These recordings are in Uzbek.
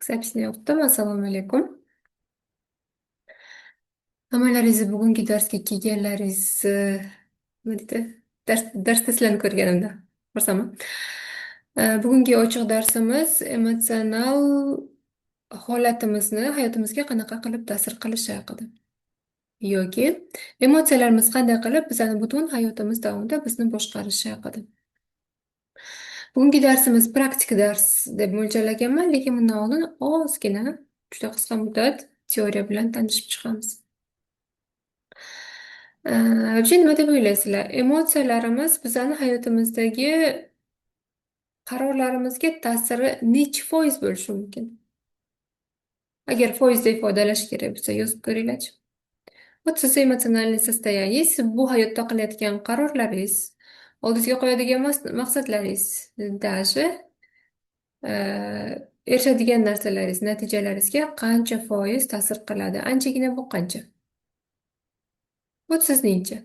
Zapisni yoqdim. Assalomu alaykum. Hammalaringizni bugungi darsga kelganlaringizni nima deydi? Darsda sizlarni ko'rganimda xursandman. Bugungi ochiq darsimiz emotsional holatimizni hayotimizga qanaqa qilib ta'sir qilishi haqida. Yoki emotsiyalarimiz qanday qilib bizani butun hayotimiz davomida bizni boshqarishi haqida. Bugungi darsimiz praktik dars deb mo'ljallaganman, lekin bundan oldin ozgina, juda qisqa muddat teoriya bilan tanishib chiqamiz. Вообще nima deb o'ylaysizlar? Emotsiyalarimiz bizani hayotimizdagi qarorlarimizga ta'siri nechi foiz bo'lishi mumkin? Agar foizda ifodalash kerak bo'lsa, yozib ko'ringlarchi. Вот siz emotsionalniy состояние, siz bu hayotda qilayotgan qarorlaringiz, oldingizga qo'yadigan maqsadlaringiz, даже erishadigan narsalaringiz, natijalaringizga qancha foiz ta'sir qiladi? Anchagina bu qancha? Вот sizningcha.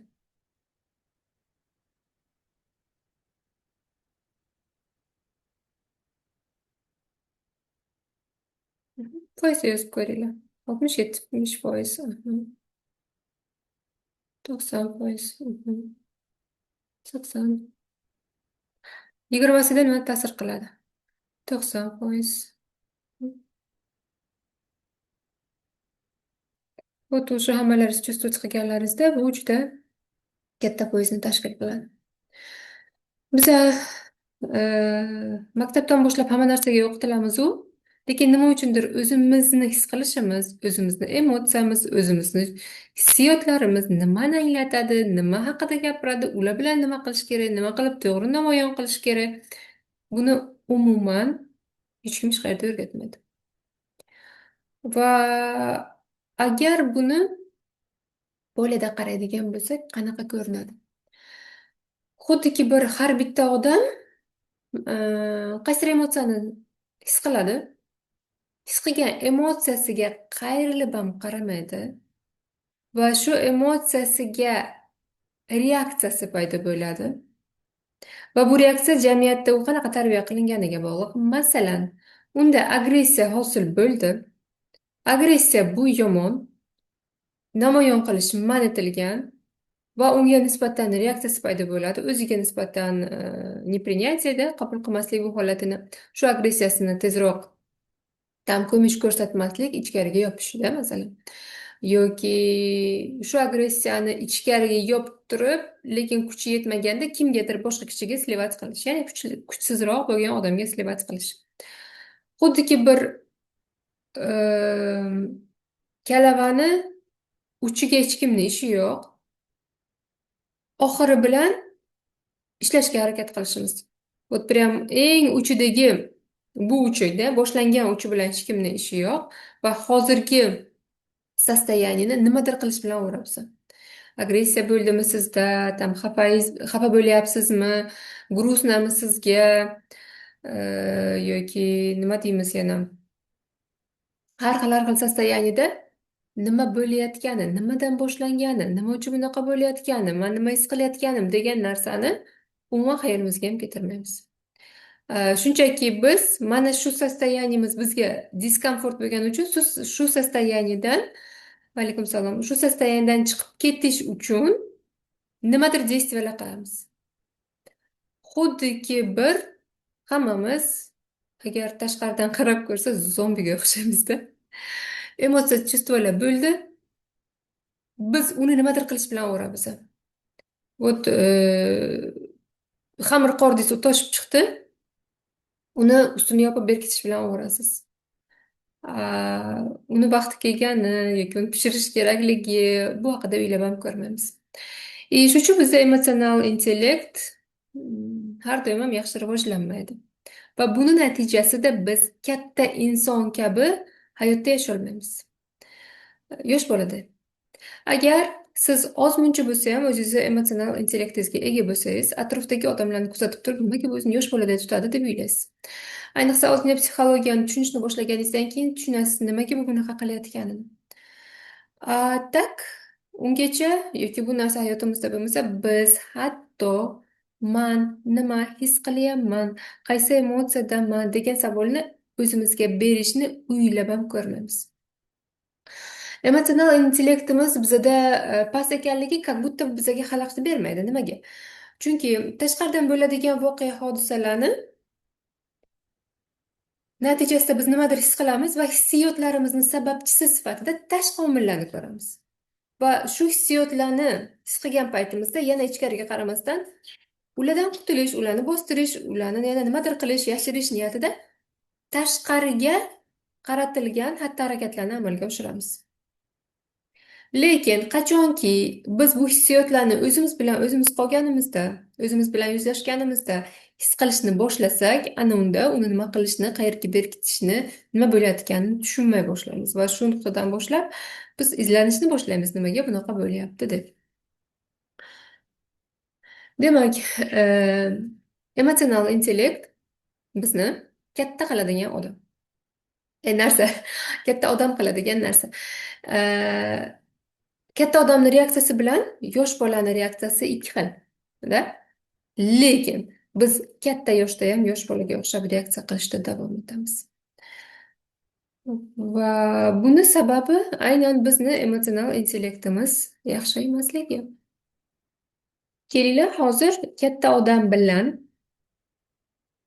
Foizga yozib ko'ringlar. 60-70%. 90%. 80. 20'sida nima ta'sir qiladi? 90%. Вот уже hammalaringiz чувствовать qilganlaringizda bu juda katta foizni tashkil qiladi. Biza maktabdan boshlab hamma narsaga o'qitilamiz-u, lekin nima uchundir o'zimizni his qilishimiz, o'zimizni emotsiyamiz, o'zimizni hissiyotlarimiz nimani anglatadi, nima haqida gapiradi, ular bilan nima qilish kerak, nima qilib to'g'ri namoyon qilish kerak, buni umuman hech kim hech qayerda o'rgatmaydi. Va agar buni polida qaraydigan bo'lsak, qanaqa ko'rinadi? Xuddiki har bitta odam qaysi emotsiyani his qiladi? His qilgan emotsiyasiga qayrilib ham qaramaydi va shu emotsiyasiga reaksiyasi paydo bo'ladi. Va bu reaksiya jamiyatda u qanaqa tarbiya qilinganiga bog'liq. Masalan, unda agressiya hosil bo'ldi. Agressiya bu yomon, namoyon qilish man etilgan va unga nisbatan reaksiyasi paydo bo'ladi. O'ziga nisbatan neprinятиеda qabul qilmaslik bu holatini, shu agressiyasini tezroq ko'mish ko'rsatmaslik, ichkariga yopishida masalan. Yoki shu agressiyani ichkariga yopib turib, lekin kuchi yetmaganda kimgadir boshqa kishiga slivat qilish, ya'ni kuchsizroq bo'lgan odamga slivat qilish. Xuddiki bir kalavani uchiga hech kimning ishi yo'q. Oxiri bilan ishlashga harakat qilishimiz. Вот prям eng uchidagi bu uchida boshlangan uchi bilan hech kimning ishi yo'q va hozirgi состояниeni nimadir qilish bilan o'rabsiz. Agressiya bo'ldimi sizda, xafa bo'lyapsizmi, грустнami sizga, yoki nima deymiz yana? Har xil состояниеda nima bo'layotgani, nimadan boshlangani, nima uchun bunaqa bo'layotgani, men nima his qilayotganim degan narsani umuman xayolimizga ham keltirmaymiz. Shunchaki biz mana shu состояниemiz bizga diskomfort bo'lgani uchun shu состояниеdan Alaykum salom. Shu состояниеdan chiqib ketish uchun nimadir действиялар qilamiz. Xuddiki hammamiz agar tashqaridan qarab ko'rsa zombiga o'xshaymizda. Emotsiya, чувствоlar bo'ldi. Biz uni nimadir qilish bilan o'rabmiz. Вот xamir qordingiz u toshib chiqdi. Uni ustini yopib berkitish bilan o'rasiz. Uni vaqti kelgani yoki uni pishirish kerakligi bu haqida o'ylab ham ko'rmaymiz. Shuning uchun bizda emotsional intellekt har doim ham yaxshi rivojlanmaydi. Va buni natijasida biz katta inson kabi hayotda yashay olmaymiz. Yosh bolada. Agar siz ozmuncha bo'lsa ham o'zingizni emotsional intellektingizga ega bo'lsangiz, atrofdagi odamlarni kuzatib turib, nimaga bu o'zini yosh boladay tutadi deb o'ylaysiz. Ayniqsa ozgina psixologiyani tushunishni boshlaganingizdan keyin tushunasiz nimaga bu bunaqa qilayotganini. Tak ungacha yoki bu narsa hayotimizda bo'lmasa, biz hatto man nima his qilyapman, qaysi emotsiyadaman degan savolni o'zimizga berishni o'ylab ham ko'rmaymiz. Emotsional intellektimiz bizada past ekanligi как будто bizaga xalaqit bermaydi. Nimaga? Chunki tashqaridan bo'ladigan voqea hodisalarni natijasida biz nimadir his qilamiz va hissiyotlarimizni sababchisi sifatida tashqi omillarni ko'ramiz. Va shu hissiyotlarni his qilgan paytimizda yana ichkariga qaramasdan ulardan qutulish, ularni bostirish, ularni yana nimadir qilish, yashirish niyatida tashqariga qaratilgan xatti-harakatlarni amalga oshiramiz. Lekin qachonki biz bu hissiyotlarni o'zimiz bilan o'zimiz qolganimizda, o'zimiz bilan yuzlashganimizda his qilishni boshlasak, ana unda uni nima qilishni, qayerga berkitishni, nima bo'layotganini tushunmay boshlaymiz va shu nuqtadan boshlab biz izlanishni boshlaymiz, nimaga bunaqa bo'lyapti deb. Demak, emotsional intellekt bizni katta qiladigan odam. Narsa, katta odam qiladigan narsa. Katta odamni reaksiyasi bilan yosh bolani reaksiyasi ikki xil. Lekin biz katta yoshda ham yosh bolaga o'xshab reaksiya qilishda davom etamiz. Va buni sababi aynan bizni emotsional intellektimiz yaxshi emasligi. Kelinglar, hozir katta odam bilan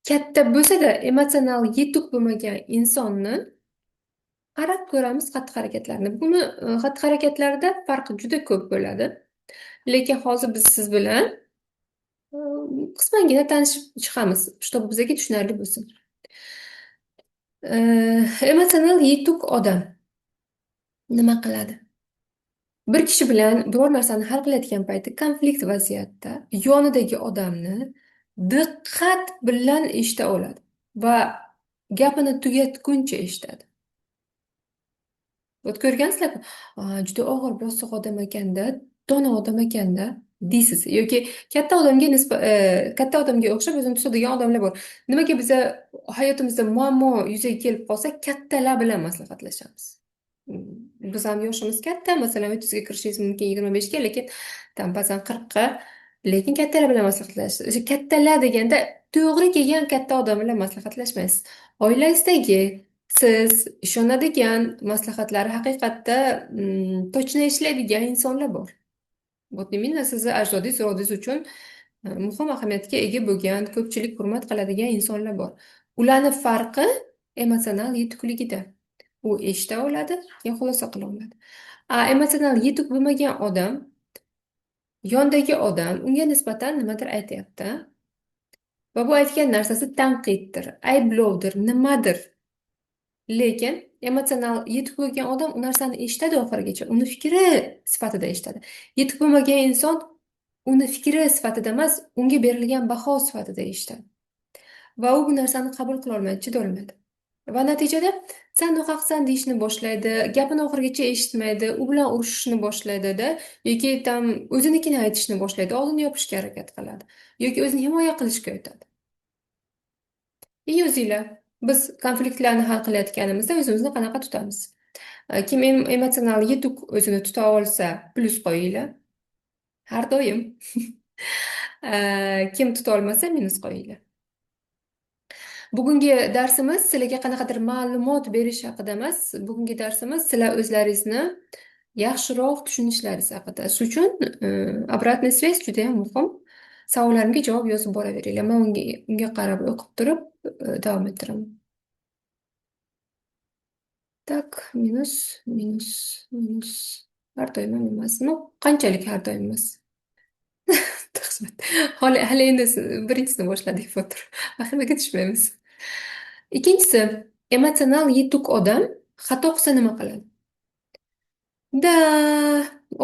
katta bo'lsa-da emotsional yetuk bo'lmagan insonni qarab ko'ramiz xatti-harakatlarni. Buni xatti-harakatlarda farqi juda ko'p bo'ladi. Lekin hozir biz siz bilan qismangina tanishib chiqamiz, чтобы bizga tushunarli bo'lsin. Emotsional yetuk odam nima qiladi? Bir kishi bilan biror narsani hal qilayotgan payti konflikt vaziyatda yonidagi odamni diqqat bilan eshita oladi va gapini tugatguncha eshitadi. Ko'rgansizlarmi? Juda og'ir bosiq odam ekanda, dono odam ekanda deysiz yoki katta odamga o'xshab o'zini tutadigan odamlar bor. Nimaga biza hayotimizda muammo yuzaga kelib qolsa, kattalar bilan maslahatlashamiz. Biz ham yoshimiz katta, masalan 30 ga kirishingiz mumkin, 25 ga, lekin ba'zan 40 ga, lekin kattalar bilan maslahatlashasiz. Kattalar deganda to'g'ri kelgan katta odam bilan maslahatlashmaysiz. Oilangizdagi siz ishonadigan, maslahatlari haqiqatda точно ishlaydigan insonlar bor. Вот именно sizni ajdodingiz, zuriyodingiz uchun muhim ahamiyatga ega bo'lgan, ko'pchilik hurmat qiladigan insonlar bor. Ularning farqi emotsional yetukligida. U eshita oladi, keyin xulosa qila oladi. Emotsional yetuk bo'lmagan odam, yondagi odam unga nisbatan nimadir aytyapti va bu aytgan narsasi tanqiddir, ayblovdir, nimadir. Lekin emotsional yetuk bo'lgan odam u narsani eshitadi oxirigacha, uni fikri sifatida eshitadi. Yetuk bo'lmagan inson uni fikri sifatida emas, unga berilgan baho sifatida eshitadi. Va u bu narsani qabul qila olmaydi, chida olmaydi. Va natijada sen nohaqsan deyishni boshlaydi, gapini oxirigacha eshitmaydi, u bilan urushishni boshlaydi-da, yoki o'zinikini aytishni boshlaydi, oldini yopishga harakat qiladi yoki o'zini himoya qilishga o'tadi. O'zinglar, biz konfliktlarni hal qilayotganimizda o'zimizni qanaqa tutamiz? Kim emotsional yetuk o'zini tuta olsa, plus qo'yinglar. Har doim. Kim tuta olmasa, minus qo'yinglar. Bugungi darsimiz sizlarga qanaqadir ma'lumot berish haqida emas, bugungi darsimiz sizlar o'zlaringizni yaxshiroq tushunishlaringiz haqida. Shuning uchun обратная связь juda ham muhim. Savollarimga javob yozib boraveringlar. Men unga qarab o'qib turib davom ettiraman. Tak, minus, minus, minus. Har doim emas. Qanchalik har doim emas? Hali endi birinchisini boshladik fotor. Vahimaga tushmaymiz. Ikkinchisi, emotsional yetuk odam xato qilsa nima qiladi?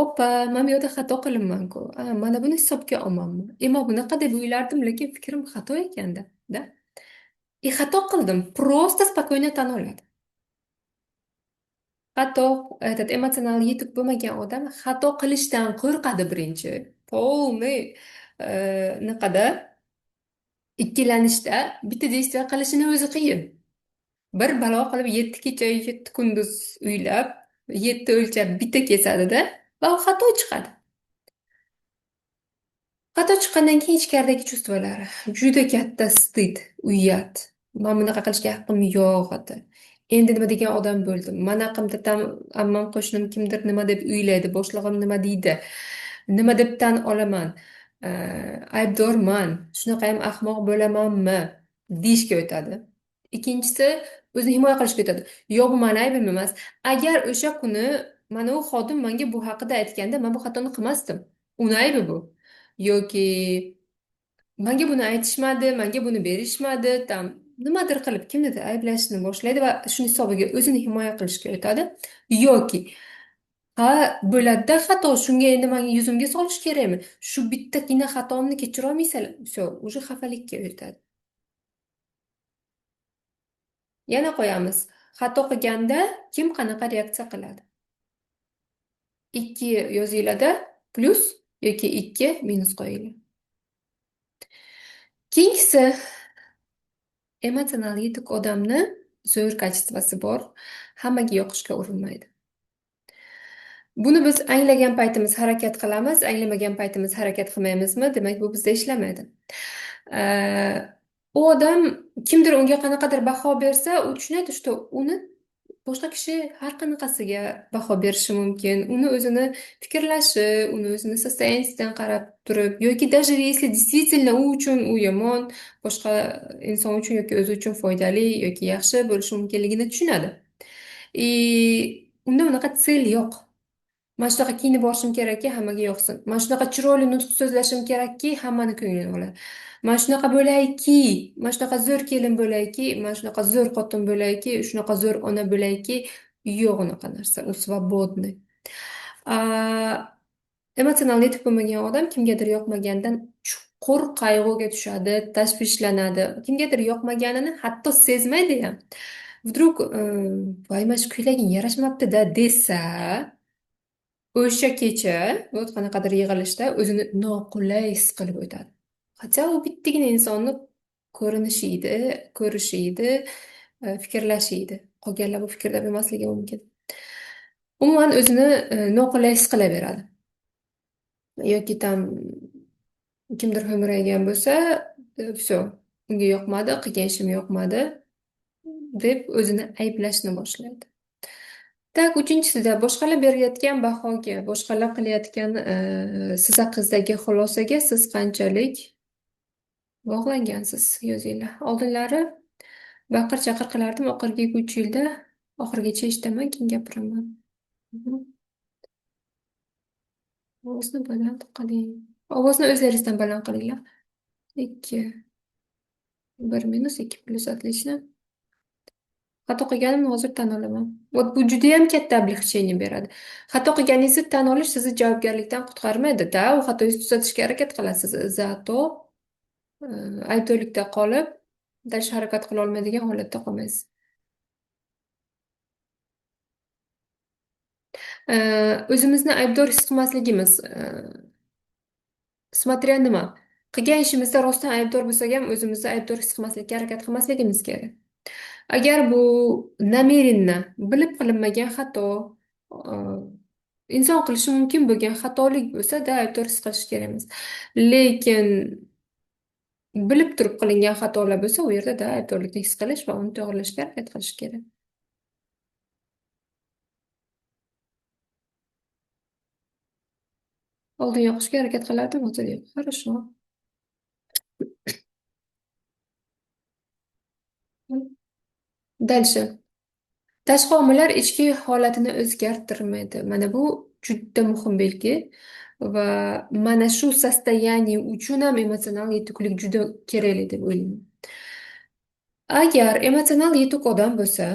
Oppa, men bu yerda xato qilibman-ku. Mana buni hisobga olmanmi? Men bunaqa deb o'ylardim, lekin fikrim xato ekanda, da. Xato qildim, просто спокойно tan oladi. Xato, emotsional yetuk bo'lmagan odam xato qilishdan qo'rqadi birinchi. Полный niqada ikkilanishda bitta действие qilishini o'zi qiyin. Bir balo qilib 7 kecha 7 kunduz uylab 7 o'lchab bitta kesadi-da va u xato chiqadi. Xato chiqqandan keyin ichkaridagi chuvstvalari juda katta stid, uyat, man bunaqa qilishga haqqim yo'q edi. Endi nima degan odam bo'ldim? Manaqim tatam, ammam, qo'shnim kimdir nima deb o'ylaydi, boshlig'im nima deydi, nima deb tan olaman, aybdorman, shunaqayam ahmoq bo'lamanmi deyishga o'tadi. Ikkinchisi, o'zini himoya qilishga o'tadi. Yo'q, bu mani aybim emas. Agar o'sha kuni mana u xodim menga bu haqida aytganda men bu xatoni qilmasdim. Uni aybi bu. Yoki menga buni aytishmadi, menga buni berishmadi, tam nimadir qilib kimnidir ayblashni boshlaydi va shuni hisobiga o'zini himoya qilishga o'tadi. Yoki ha, bo'ladida xato, shunga endi menga yuzimga solish kerakmi? Shu bittagina xatomni kechira olmaysan, все, уже xafalikka o'tadi. Yana qo'yamiz. Xato qilganda kim qanaqa reaksiya qiladi? 2 yozinglarda plus yoki 2 minus qo'yinglar. Keyingisi, emotsional yetuk odamni zo'r kачествоsi bor. Hammaga yoqishga urinmaydi. Buni biz anglagan paytimiz harakat qilamiz, anglamagan paytimiz harakat qilmaymizmi? Demak, bu bizda ishlamaydi. U odam kimdir unga qanaqadir baho bersa, u tushunadi, что uni boshqa kishi har qanaqasiga baho berishi mumkin. Uni o'zini fikrlashi, uni o'zini состояниесidan qarab turib, yoki даже если действительно u uchun u yomon, boshqa inson uchun yoki o'zi uchun foydali yoki yaxshi bo'lishi mumkinligini tushunadi. Unda unaqa tsel yo'q. Mana shunaqa kiyinib borishim kerakki, hammaga yoqsin. Mana shunaqa chiroyli nutq so'zlashim kerakki, hammani ko'nglini oladi. Mana shunaqa bo'layki, mana shunaqa zo'r kelin bo'layki, mana shunaqa zo'r xotin bo'layki, shunaqa zo'r ona bo'layki, yo'q unaqa narsa. U svobodniy. Emotsional yetuk bo'lmagan odam kimgadir yoqmaganidan chuqur qayg'uga tushadi, tashvishlanadi. Kimgadir yoqmaganini hatto sezmaydi ham. Vdrug, voy, mana shu ko'ylaging yarashmabdi-da desa, o'sha kecha вот qanaqadir yig'ilishda o'zini noqulay his qilib o'tadi. Hatto u bittagina insonni ko'rinishi edi, ko'rishi edi, fikrlashi edi. Qolganlar bu fikrda emasligi mumkin. Umuman o'zini noqulay his qilaveradi. Yoki tam kimdir ho'mraygan bo'lsa, все, unga yoqmadi, qilgan ishim yoqmadi deb o'zini ayblashni boshlaydi. Так, uchinchisida boshqalar berayotgan bahoga, boshqalar qilayotgan siz haqizdagi xulosaga siz qanchalik bog'langansiz yozinglar. Oldinlari baqir-chaqir qilardim, oxirgi 3 yilda oxirigacha eshitaman, keyin gapiraman. Ovozni baland qiling. Ovozni o'zlaringizdan baland qilinglar. 2 1 minus 2 plus, отлично. Xato qilganimni hozir tan olaman. Вот bu juda ham katta облегчение beradi. Xato qilganingizni tan olish sizni javobgarlikdan qutqarmaydi. Da, u xatoingizni tuzatishga harakat qilasiz. Zato aybdorlikda qolib, dalash harakat qila olmaydigan holatda qolmaysiz. O'zimizni aybdor his qilmasligimiz, смотря nima. Qilgan ishimizda rostdan aybdor bo'lsak ham o'zimizni aybdor his qilmaslikka harakat qilmasligimiz kerak. Agar bu намеренно bilib qilinmagan xato, inson qilishi mumkin bo'lgan xatolik bo'lsa, da aybdor his qilish kerak emas. Lekin bilib turib qilingan xatolar bo'lsa, u yerda da aybdorlikni his qilish va uni to'g'rilashga harakat qilish kerak. Oldin yoqishga harakat qilardim, hozir yo'q. Хорошо. Дальше. Tashqi omillar ichki holatini o'zgartirmaydi. Mana bu juda muhim belgi va mana shu состояние uchun ham emotsional yetuklik juda kerakli deb o'ylayman. Agar emotsional yetuk odam bo'lsa,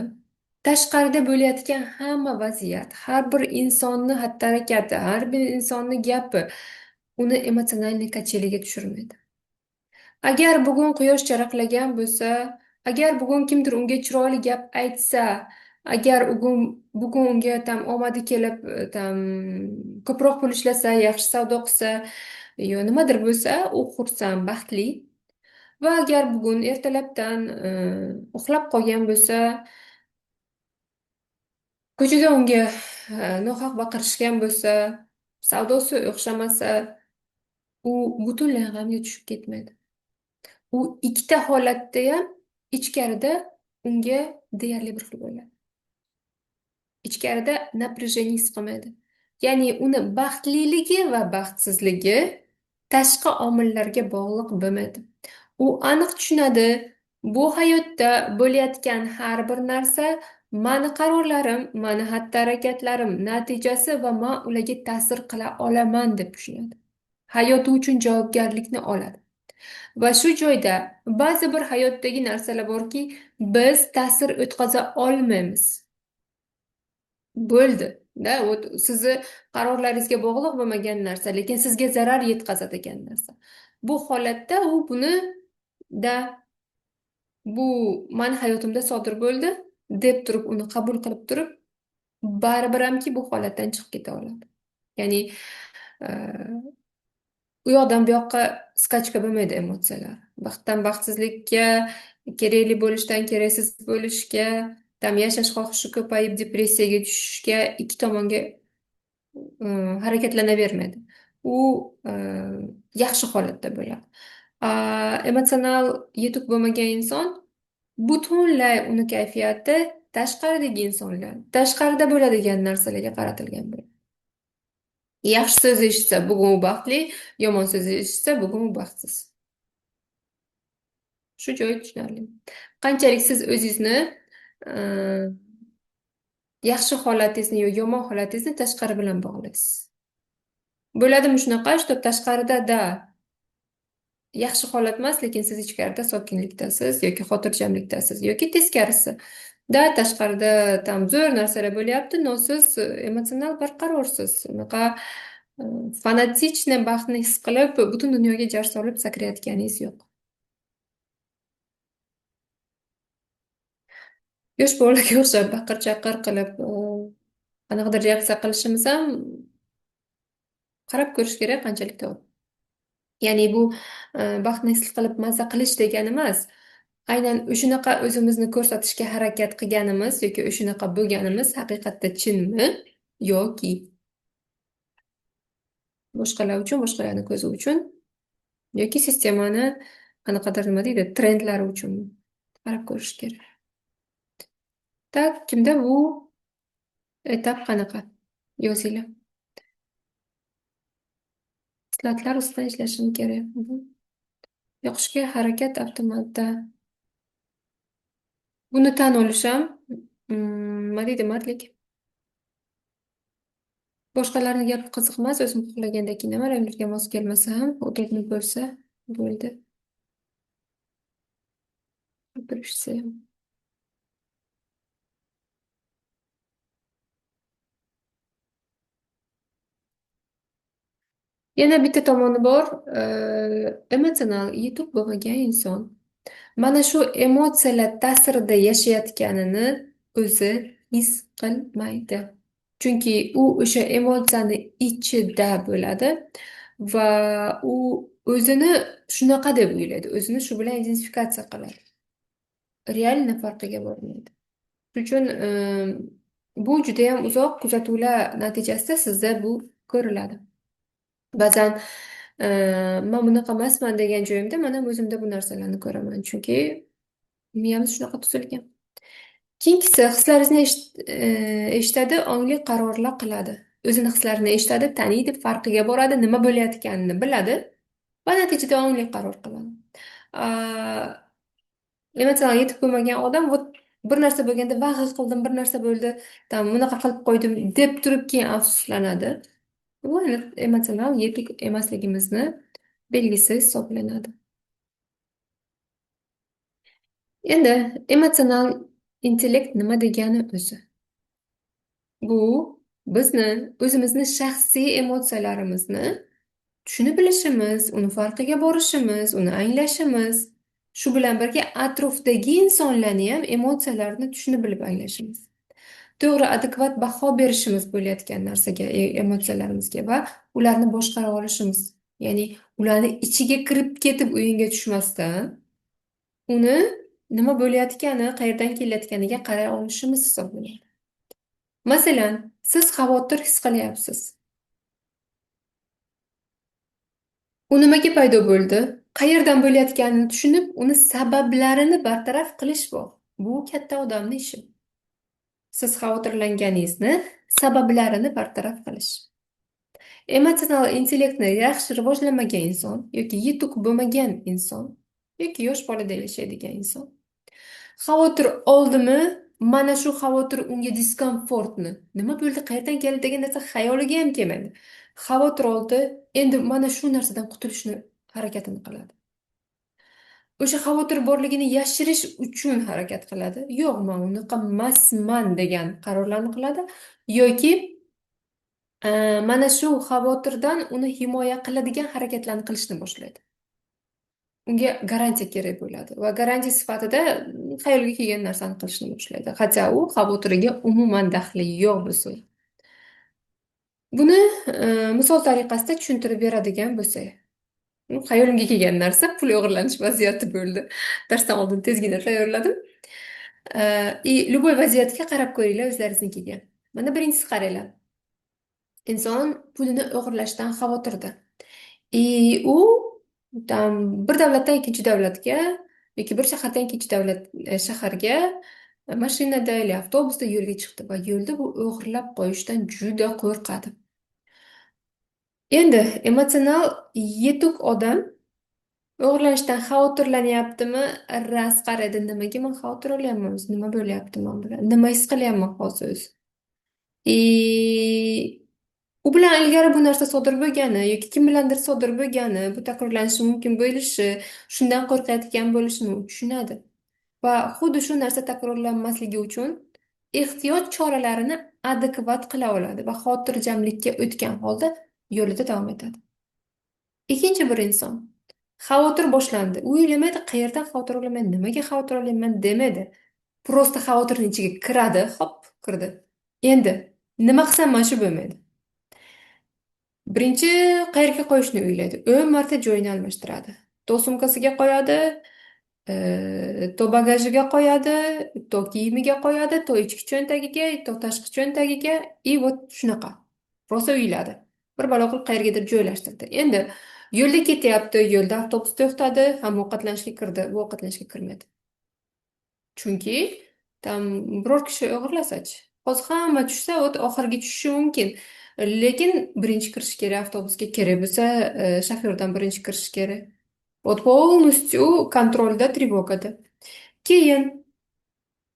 tashqarida bo'layotgan hamma vaziyat, har bir insonni xatti-harakati, har bir insonni gapi uni emotsionalniy kacheliga tushirmaydi. Agar bugun quyosh charaqlagan bo'lsa, agar bugun kimdir unga chiroyli gap aytsa, agar bugun unga tam omadi kelib, tam ko'proq pul ishlasa, yaxshi savdo qilsa, yo nimadir bo'lsa, u xursand, baxtli. Va agar bugun ertalabdan uxlab qolgan bo'lsa, ko'chada unga nohaq baqirishgan bo'lsa, savdosi o'xshamasa, u butunlay g'amga tushib ketmaydi. U ikkita holatda ham ichkarida unga deyarli bir xil bo'ladi. Ichkarida напряжение his qilmaydi. Ya'ni uni baxtliligi va baxtsizligi tashqi omillarga bog'liq bo'lmaydi. U aniq tushunadi, bu hayotda bo'layotgan har bir narsa mani qarorlarim, mani xatti-harakatlarim natijasi va men ularga ta'sir qila olaman deb tushunadi. Hayoti uchun javobgarlikni oladi. Va shu joyda ba'zi bir hayotdagi narsalar borki, biz ta'sir o'tkaza olmaymiz. Bo'ldi. Da, sizni qarorlaringizga bog'liq bo'lmagan narsa, lekin sizga zarar yetkazadigan narsa. Bu holatda u buni da bu mani hayotimda sodir bo'ldi deb turib uni qabul qilib turib, baribir hamki bu holatdan chiqib keta oladi. Ya'ni e, u yoqdan bu yoqqa skachka bo'lmaydi emotsiyalar. Baxtdan baxtsizlikka, kerakli bo'lishdan keraksiz bo'lishga, tam yashash xohishi ko'payib depressiyaga tushishga ikki tomonga harakatlanavermaydi. U yaxshi holatda bo'ladi. Emotsional yetuk bo'lmagan inson butunlay uni kayfiyati tashqaridagi insonlar, tashqarida bo'ladigan narsalarga qaratilgan bo'ladi. Yaxshi so'z eshitsa, bugun u baxtli, yomon so'z eshitsa, bugun u baxtsiz. Shu joyi tushunarli. Qanchalik siz o'zingizni yaxshi holatingizni yo yomon holatingizni tashqari bilan bog'laysiz. Bo'ladimi shunaqa, что tashqarida yaxshi holat emas, lekin siz ichkarida sokinlikdasiz yoki xotirjamlikdasiz yoki teskarisi. Tashqarida tam zo'r narsalar bo'lyapti, но siz emotsional barqarorsiz. Unaqa fanatichni baxtni his qilib, butun dunyoga jar solib sakrayotganingiz yo'q. Yosh bolalarga o'xshab baqir-chaqir qilib, qanaqadir reaksiya qilishimiz ham qarab ko'rish kerak qanchalik to'g'ri. Ya'ni bu baxtni his qilib maza qilish degani emas. Aynan o'shanaqa o'zimizni ko'rsatishga harakat qilganimiz yoki o'shanaqa bo'lganimiz haqiqatda chinmi yoki boshqalar uchun, boshqalarning ko'zi uchun yoki sistemani qanaqadir nima deydi, trendlari uchun qarab ko'rish kerak. Так, kimda bu etap qanaqa? Yozinglar. Xislatlar ustida ishlashim kerak. Yoqishga harakat avtomatda. Buni tan olish ham nima deydi, mardlik. Boshqalarning gapi qiziq emas, o'zim xohlagandek kiyinaman, ranglarga mos kelmasa ham, udobniy bo'lsa bo'ldi. Birishsa ham. Yana bitta tomoni bor, emotsional yetuk bo'lmagan inson mana shu emotsiyalar ta'sirida yashayotganini o'zi his qilmaydi. Chunki u o'sha emotsiyani ichida bo'ladi va u o'zini shunaqa deb o'ylaydi, o'zini shu bilan identifikatsiya qiladi. Realni farqiga bormaydi. Shuning uchun bu juda ham uzoq kuzatuvlar natijasida sizda bu ko'riladi. Ba'zan men bunaqa emasman degan joyimda men ham o'zimda bu narsalarni ko'raman, chunki miyamiz shunaqa tuzilgan. Keyingisi, hislaringizni eshitadi, ongli qarorlar qiladi. O'zini hislarini eshitadi, taniydi, farqiga boradi, nima bo'layotganini biladi va natijada ongli qaror qiladi. Emotsional yetib bo'lmagan odam bir narsa bo'lganda vag'i qildim, bir narsa bo'ldi, bunaqa qilib qo'ydim deb turib keyin afsuslanadi. Bu emotsional yetuk emasligimizni belgisi hisoblanadi. Endi emotsional intellekt nima degani o'zi? Bu bizni o'zimizni shaxsiy emotsiyalarimizni tushunib bilishimiz, uni farqiga borishimiz, uni anglashimiz, shu bilan birga atrofdagi insonlarni ham emotsiyalarini tushunib bilib anglashimiz. To'g'ri, adekvat baho berishimiz bo'layotgan narsaga, emotsiyalarimizga va ularni boshqara olishimiz. Ya'ni ularni ichiga kirib ketib o'yinga tushmasdan uni nima bo'layotgani, qayerdan kelayotganiga qaray olishimiz hisoblanadi. Masalan, siz xavotir his qilyapsiz. U nimaga paydo bo'ldi? Qayerdan bo'layotganini tushunib, uni sabablarini bartaraf qilish bu. Bu katta odamning ishi. Siz xavotirlanganingizni sabablarini bartaraf qilish. Emotsional intellektni yaxshi rivojlanmagan inson yoki yetuk bo'lmagan inson yoki yosh bolada yashaydigan inson xavotir oldimi, mana shu xavotir unga diskomfortni, nima bo'ldi, qayerdan keldi degan narsa xayoliga ham kelmaydi. Xavotir oldi, endi mana shu narsadan qutulishni harakatini qiladi. O'sha xavotir borligini yashirish uchun harakat qiladi. Yo'q, men unaqa emasman degan qarorlarni qiladi yoki mana shu xavotirdan uni himoya qiladigan harakatlarni qilishni boshlaydi. Unga garantiya kerak bo'ladi va garantiya sifatida xayoliga kelgan narsani qilishni boshlaydi. Hatto u xavotiriga umuman daxli yo'q bo'lsa. Buni misol tariqasida tushuntirib beradigan bo'lsak, xayolimga kelgan narsa pul o'g'irlanish vaziyati bo'ldi. Darsdan oldin tezgina tayyorladim. Любой vaziyatga qarab ko'ringlar o'zlaringiznikiga. Mana birinchisi qaranglar. Inson pulini o'g'irlashdan xavotirda. U bir davlatdan ikkinchi davlatga yoki bir shahardan ikkinchi shaharga mashinada yoki avtobusda yo'lga chiqdi va yo'lda bu o'g'irlab qo'yishdan juda qo'rqadi. Endi emotsional yetuk odam o'g'irlanishdan xavotirlanyaptimi? Ras qaraydi, nimaga men xavotir olyapman, nima bo'lyapti men bilan, nima his qilyapman hozir. U bilan ilgari bu narsa sodir bo'lgani yoki kim bilandir sodir bo'lgani, bu takrorlanishi mumkin bo'lishi, shundan qo'rqayotgan bo'lishini u tushunadi. Va xuddi shu narsa takrorlanmasligi uchun ehtiyot choralarini adekvat qila oladi va xotirjamlikka o'tgan holda yo'lida davom etadi. Ikkinchi bir inson xavotir boshlandi. U o'ylamaydi, qayerdan xavotir olaman, nimaga xavotir olyapman demaydi. Prosta xavotirning ichiga kiradi, hop, kirdi. Endi nima qilsam mana shu bo'lmaydi. Birinchi qayerga qo'yishni o'ylaydi. 10 marta joyini almashtiradi. To sumkasiga qo'yadi, to bagajiga qo'yadi, to kiyimiga qo'yadi, to ichki cho'ntagiga, to tashqi cho'ntagiga вот shunaqa. Rosa o'yladi. Bir balo qilib qayergadir joylashtirdi. Endi yo'lda ketyapti, yo'lda avtobus to'xtadi, ham ovqatlanishga kirdi, bu ovqatlanishga kirmadi. Chunki tam biror kishi o'g'irlasachi, hozir hamma tushsa, oxirgi tushishi mumkin. Lekin birinchi kirish kerak, avtobusga kerak bo'lsa, shofyordan birinchi kirish kerak. Полностью kontrolda, trevogada. Keyin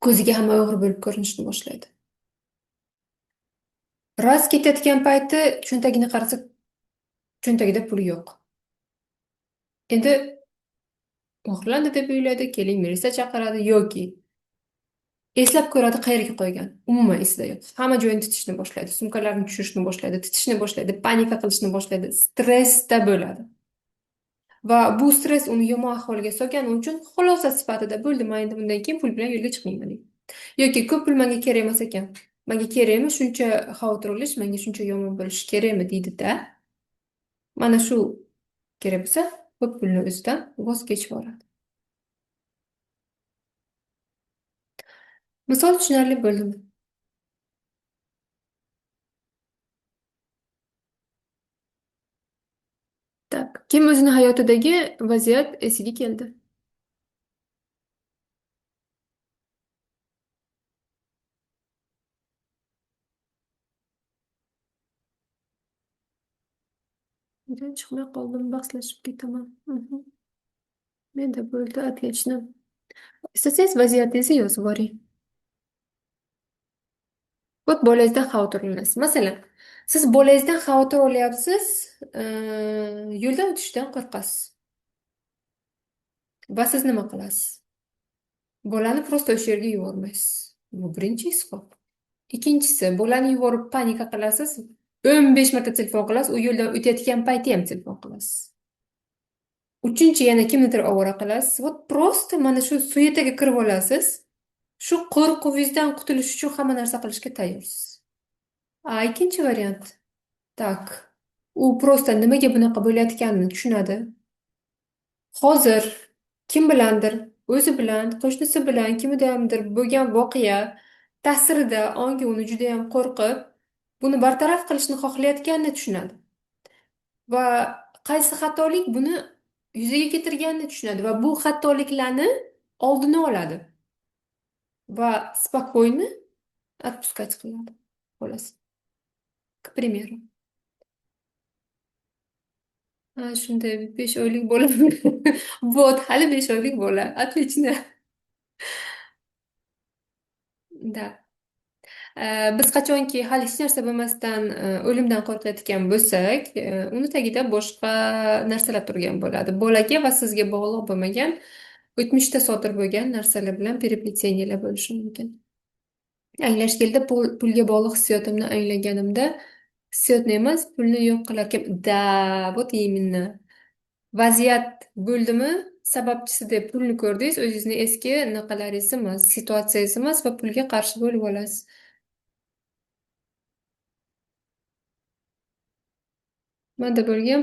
ko'ziga hamma og'ir bo'lib ko'rinishni boshlaydi. Raz ketayotgan payti cho'ntagini qarasa, cho'ntagida pul yo'q. Endi o'g'irlandi deb o'ylaydi, keling militsiya chaqiradi yoki eslab ko'radi qayerga qo'ygan. Umuman esida yo'q. Hamma joyini titishni boshlaydi, sumkalarni tushirishni boshlaydi, titishni boshlaydi, panika qilishni boshlaydi, stressda bo'ladi. Va bu stress uni yomon ahvolga solgani uchun xulosa sifatida bo'ldi, men endi bundan keyin pul bilan yo'lga chiqmayman deydi. Yoki ko'p pul menga kerak emas ekan. Menga kerakmi shuncha xavotir olish, menga shuncha yomon bo'lish kerakmi deydi-da. Mana shu kerak bo'lsa, ko'p pulni o'zidan voz kechib yuboradi. Misol tushunarli bo'ldimi? Tak, kim o'zini hayotidagi vaziyat esiga keldi? Uydan chiqmay qoldim, bahslashib ketaman. Menda bo'ldi, отлично. Istasangiz vaziyatingizni yozib boring. Bolangizdan xavotirlanasiz. Masalan, siz bolangizdan xavotir olyapsiz, yo'ldan o'tishdan qo'rqasiz. Va siz nima qilasiz? Bolani prosta o'sha yerga yubormaysiz. Bu birinchi ishob. Ikkinchisi, bolani yuborib panika qilasiz. 15 marta telefon qilasiz, u yo'ldan o'tayotgan payti ham telefon qilasiz. Uchinchi, yana kimnidir ovora qilasiz. Prosta mana shu suyetaga kirib olasiz. Shu qo'rquvingizdan qutulish uchun hamma narsa qilishga tayyorsiz. Ikkinchi variant. Tak. U prosta nimaga bunaqa bo'layotganini tushunadi. Hozir kim bilandir, o'zi bilan, qo'shnisi bilan, kimnidir bo'lgan voqea ta'sirida ongi uni juda ham qo'rqib, buni bartaraf qilishni xohlayotganini tushunadi. Va qaysi xatolik buni yuzaga keltirganini tushunadi va bu xatoliklarni oldini oladi va спокойно отпускать qiladi. Xolos. К примеру. Ha, shunday 5 oylik bola. Вот, hali 5 oylik bola. Отлично. Да. Biz qachonki hali hech narsa bo'lmasdan o'limdan qo'rqayotgan bo'lsak, uni tagida boshqa narsalar turgan bo'ladi. Bolaga va sizga bog'liq bo'lmagan o'tmishda sodir bo'lgan narsalar bilan переплетениyalar bo'lishi mumkin. Anglash keldi, pulga bog'liq hissiyotimni anglaganimda, hissiyotni emas, pulni yo'q qilarkan, da, вот именно. Vaziyat bo'ldimi, sababchisi deb pulni ko'rdingiz, o'zingizni eski naqalaringiz emas, situatsiyangiz emas va pulga qarshi bo'lib olasiz. Manda bo'lgan,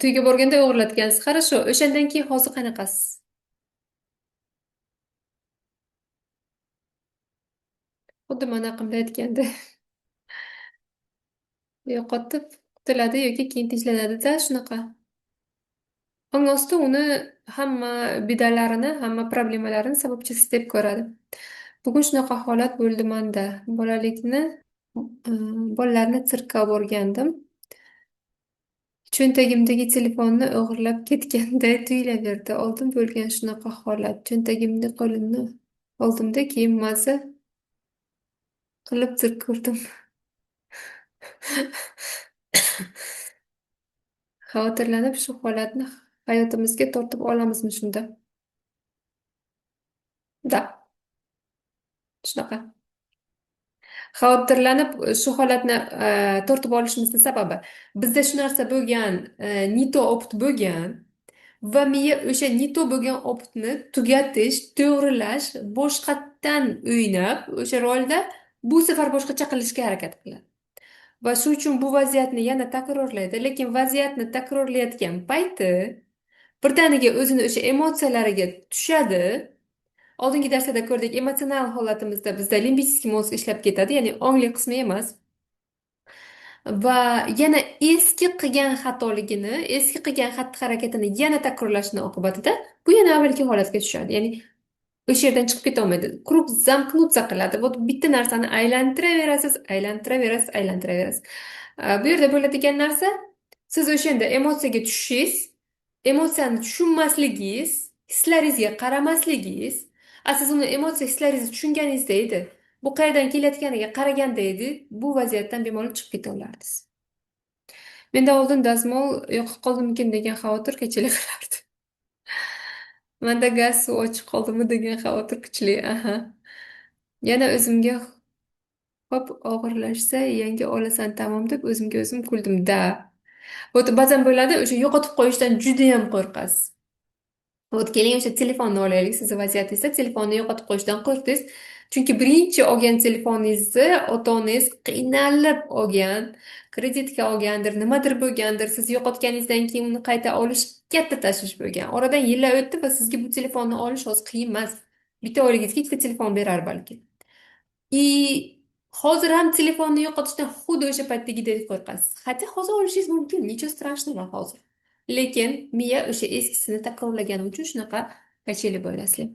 to'yga borganda o'g'irlatgansiz. Хорошо, o'shandan keyin hozir qanaqasiz? Xuddi mana qimda aytganda yo'qotib qutuladi yoki keyin tinchlanadi-da, shunaqa. Ongosti uni hamma bidalarini, hamma problemalarini sababchisi deb ko'radi. Bugun shunaqa holat bo'ldi manda. Bolalarni sirkka olib borgandim. Cho'ntagimdagi telefonni o'g'irlab ketganday tuyulaverdi. Oldin bo'lgan shunaqa holat. Cho'ntagimni qo'limni oldimda keyin mazza qilib zirk ko'rdim. Xavotirlanib shu holatni hayotimizga tortib olamizmi shunda? Da, shunaqa. Xavotirlanib shu holatni tortib olishimizni sababi bizda shu narsa bo'lgan, nito opit bo'lgan va miya o'sha nito bo'lgan opitni tugatish, to'g'rilash, boshqatdan o'ynab, o'sha rolda bu safar boshqacha qilishga harakat qiladi. Va shu uchun bu vaziyatni yana takrorlaydi, lekin vaziyatni takrorlayotgan payti birdaniga o'zini o'sha emotsiyalariga tushadi. Oldingi darsda ko'rdik, emotsional holatimizda bizda limbiskiy mozg ishlab ketadi, ya'ni ongli qismi emas. Va yana eski qilgan xatoligini, eski qilgan xatti-harakatini yana takrorlashni oqibatida bu yana avvalgi holatga tushadi. Ya'ni o'sha yerdan chiqib keta olmaydi. Kruг замкнуться qiladi. Вот bitta narsani aylantiraverasiz, aylantiraverasiz, aylantiraverasiz. Bu yerda bo'ladigan narsa siz o'shanda emotsiyaga tushishingiz, emotsiyani tushunmasligingiz, hislaringizga qaramasligingiz, siz uni emotsiya hislaringizni tushunganingizda edi, bu qayerdan kelayotganiga qaraganda edi, bu vaziyatdan bemalol chiqib keta olardingiz. Menda oldin dazmol yoqib qoldimikin degan xavotir kechalar qilardi. Manda gaz suv ochiq qoldimi degan xavotir kuchli. Aha. Yana o'zimga hop og'irlashsa yangi olasan tamom deb o'zimga o'zim kuldim. Da. Ba'zan bo'ladi, o'sha yo'qotib qo'yishdan juda ham qo'rqasiz. Keling o'sha telefonni olaylik. Sizni vaziyatingizda telefonni yo'qotib qo'yishdan qo'rqdingiz. Chunki birinchi olgan telefoningizni ota-onangiz qiynalib olgan, kreditga olgandir, nimadir bo'lgandir. Siz yo'qotganingizdan keyin uni qayta olish katta tashvish bo'lgan. Oradan yillar o'tdi va sizga bu telefonni olish hozir qiyin emas. Bitta oiligizga ikkita telefon berar balki. Hozir ham telefonni yo'qotishdan xuddi o'sha paytdagidek qo'rqasiz. Hatto hozir olishingiz mumkin, ничего страшного hozir. Lekin miya o'sha eskisini takrorlagani uchun shunaqa kacheli bo'lasizlar.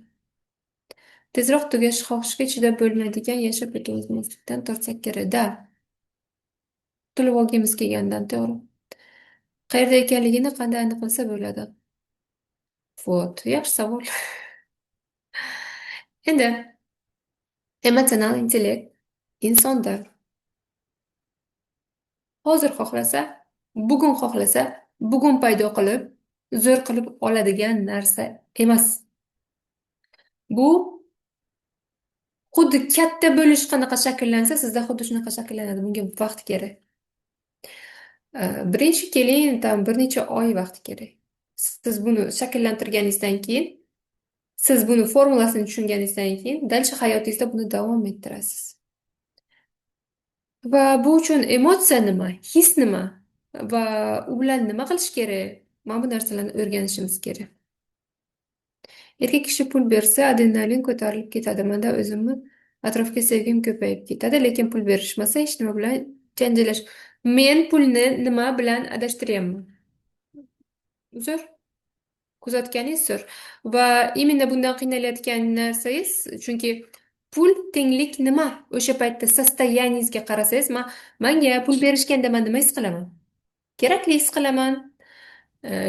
Tezroq tugash xohishga chidab bo'lmaydigan yashab o'tmaslikdan tortsak kerak-da. Qutulib olgimiz kelgandan, to'g'ri. Qayerda ekanligini qanday aniqlasa bo'ladi? Вот, yaxshi savol. Endi emotsional intellekt insonda hozir xohlasa, bugun paydo qilib, zo'r qilib oladigan narsa emas. Bu xuddi katta bo'lish qanaqa shakllansa, sizda xuddi shunaqa shakllanadi. Bunga vaqt kerak. Birinchi keling, tam bir necha oy vaqt kerak. Siz buni shakllantirganingizdan keyin, siz buni formulasini tushunganingizdan keyin, dalcha hayotingizda buni davom ettirasiz. Va bu uchun emotsiya nima, his nima va u bilan nima qilish kerak? Mana bu narsalarni o'rganishimiz kerak. Erkak kishi pul bersa, adrenalin ko'tarilib ketadi. Menda o'zimni atrofga sevgim ko'payib ketadi, lekin pul berishmasa hech nima bilan janjallash. Men pulni nima bilan adashtiryapman? Uzr. Kuzatganingiz zo'r. Va именно bundan qiynalayotgan narsangiz, chunki pul tenglik nima? O'sha paytda sostoyaniyangizga qarasangiz, manga pul berishganda men nima his qilaman? Kerakli his qilaman.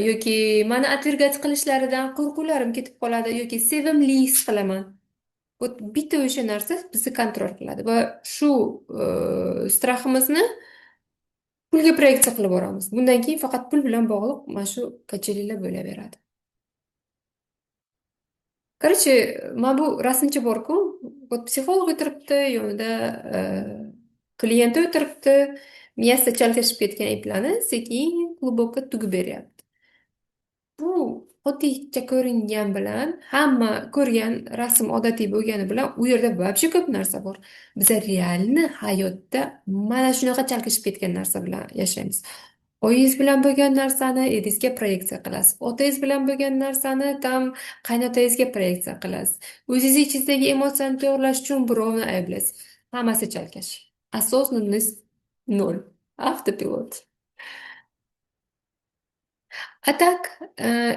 Yoki mani отвергать qilishlaridan qo'rquvlarim ketib qoladi yoki sevimli his qilaman. Bitta o'sha narsa bizni kontrol qiladi va shu strahimizni pulga proyeksiya qilib boramiz. Bundan keyin faqat pul bilan bog'liq mana shu kachelilar bo'laveradi. Короче, mana bu rasmchi borku, psixolog o'tiribdi, yonida kliyenti o'tiribdi, miyasida chalkashib ketgan iplarni sekin gluboko tugib beryapti. Bu oddiycha ko'ringan bilan, hamma ko'rgan rasm odatiy bo'lgani bilan u yerda вообще ko'p narsa bor. Biz realni hayotda mana shunaqa chalkashib ketgan narsa bilan yashaymiz. Oyingiz bilan bo'lgan narsani eringizga proyeksiya qilasiz. Otangiz bilan bo'lgan narsani tam qaynotangizga proyeksiya qilasiz. O'zingiz ichingizdagi emotsiyani to'g'irlash uchun birovni ayblaysiz. Hammasi chalkash. Осознанность nol. Avtopilot. Atak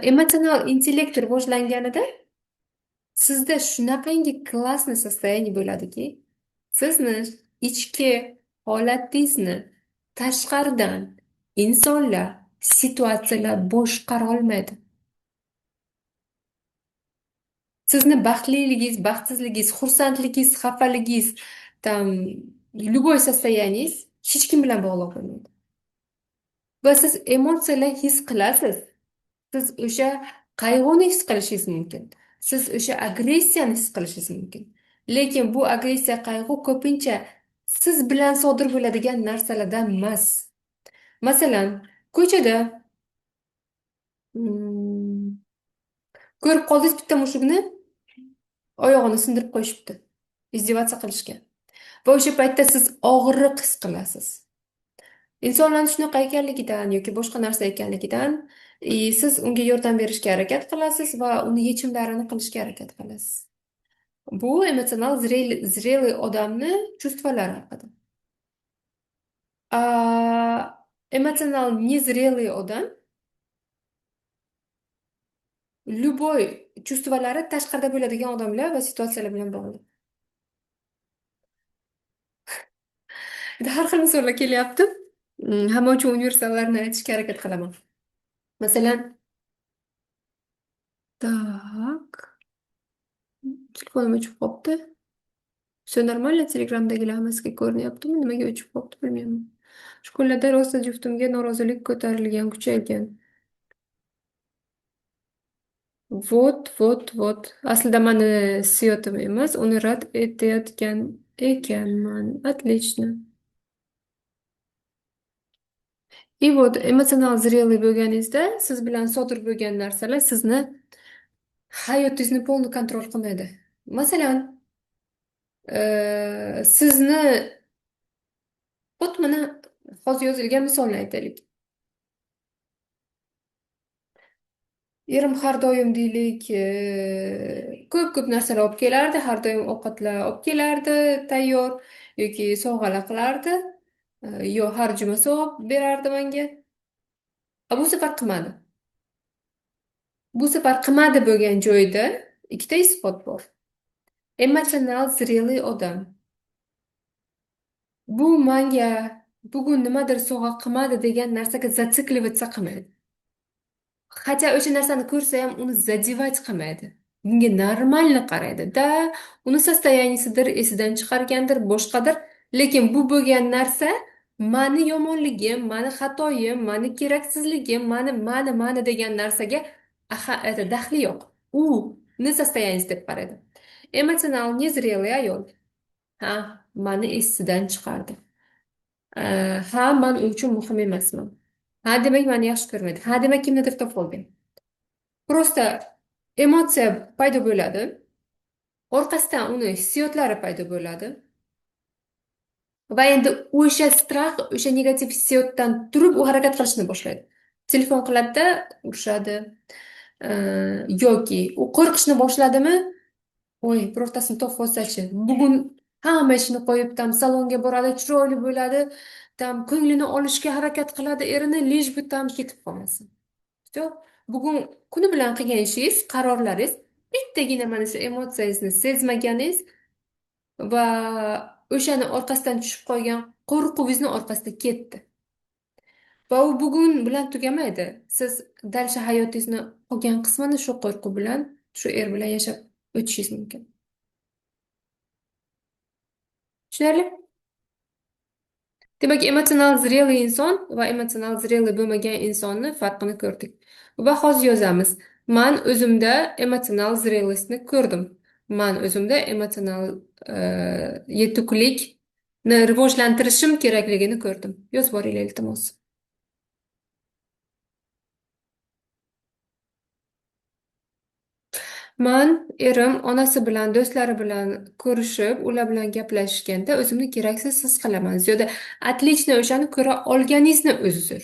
emotsional intellekt rivojlanganida sizda shunaqangi klassniy состояние bo'ladiki, sizni ichki holatingizni tashqaridan insonlar, situatsiyalar boshqara olmaydi. Sizni baxtliligingiz, baxtsizligingiz, xursandligingiz, xafaligingiz, там любой состояниеңiz hech kim bilan bog'liq bo'lmaydi. Va siz emotsiyalar his qilasiz. Siz o'sha qayg'uni his qilishingiz mumkin. Siz o'sha agressiyani his qilishingiz mumkin. Lekin bu agressiya, qayg'u ko'pincha siz bilan sodir bo'ladigan narsalardan emas. Masalan, ko'chada mm, ko'rib qoldingiz bitta mushukni oyog'ini sindirib qo'yishibdi. Izdevаться qilishgan. Va o'sha paytda siz og'riq his qilasiz. Insonlarning shunaqa ekanligidan yoki boshqa narsa ekanligidan siz unga yordam berishga harakat qilasiz va uni yechimlarini qilishga harakat qilasiz. Bu emotsional zrelый odamni чувстволari haqida. Emotsional nezrелый odam любой чувстволari tashqarida bo'ladigan odamlar va situatsiyalar bilan bog'liq. Har xil misollar kelyapti. Hamma uchun universallarni aytishga harakat qilaman. Masalan, так, telefonim o'chib qolibdi. Все нормально, Telegramdagilar hammasiga ko'rinyaptimi? Nimaga o'chib qolibdi bilmayman. Shu kunlarda rosa juftimga norozilik ko'tarilgan, kuchaygan. Вот. Aslida mani siyotim emas, uni rad etayotgan ekanman. Отлично. И вот emotsional zrelый bo'lganingizda siz bilan sodir bo'lgan narsalar sizni hayotingizni полный kontrol qilmaydi. Masalan, sizni mana hozir yozilgan misolni aytaylik. Erim har doim deylik, ko'p narsalar olib kelardi, har doim ovqatlar olib kelardi, tayyor yoki sovg'alar qilardi, yo har juma sovg'a berardi menga. Bu safar qilmadi. Bu safar qilmadi bo'lgan joyda ikkita isbot bor. Emotsional zrelый odam. Bu menga bugun nimadir sovg'a qilmadi degan narsaga zatsiklivatsiya qilmaydi. Хотя o'sha narsani ko'rsa ham uni задевать qilmaydi. Bunga normalni qaraydi. Uni sostoyaniysidir, esidan chiqargandir, boshqadir. Lekin bu bo'lgan narsa mani yomonligim, mani xatoyim, mani keraksizligim, mani degan narsaga daxli yo'q. U ni sostoyaniysi deb qaraydi. Emotsional nezrелый ayol. Ha, mani esidan chiqardi. Ha, men u uchun muhim emasman. Ha, demak meni yaxshi ko'rmaydi. Ha, demak kimnidir topib olgan. Просто emotsiya paydo bo'ladi. Orqasidan uni hissiyotlari paydo bo'ladi. Va endi o'sha strah, o'sha negativ hissiyotdan turib u harakat qilishni boshlaydi. Telefon qiladi-da, urishadi. Yoki u qo'rqishni boshladimi? Voy, birortasini topib olsa-chi. Bugun hamma ishini qo'yib, salonga boradi, chiroyli bo'ladi, ko'nglini olishga harakat qiladi erini, lej bu ketib qolmasin. bugun kuni bilan qilgan ishingiz, qarorlaringiz bittagina mana shu emotsiyangizni sezmaganingiz va o'shani orqasidan tushib qolgan qo'rquvingizni orqasida ketdi. Va u bugun bilan tugamaydi. Siz dal shu hayotingizni qolgan qismini shu qo'rquv bilan, shu bilan yashab o'tishingiz mumkin. Tushunarli? Demak, emotsional zrelый inson va emotsional zrelый bo'lmagan insonni farqini ko'rdik. Va hozir yozamiz. Man o'zimda emotsional zrelostni ko'rdim. Man o'zimda emotsional yetuklikni rivojlantirishim kerakligini ko'rdim. Yozib boringlar, iltimos. Man erim onasi bilan, do'stlari bilan ko'rishib, ular bilan gaplashishganda o'zimni keraksiz his qilaman. Ziyoda отлично o'shani ko'ra olganingizning o'zidir.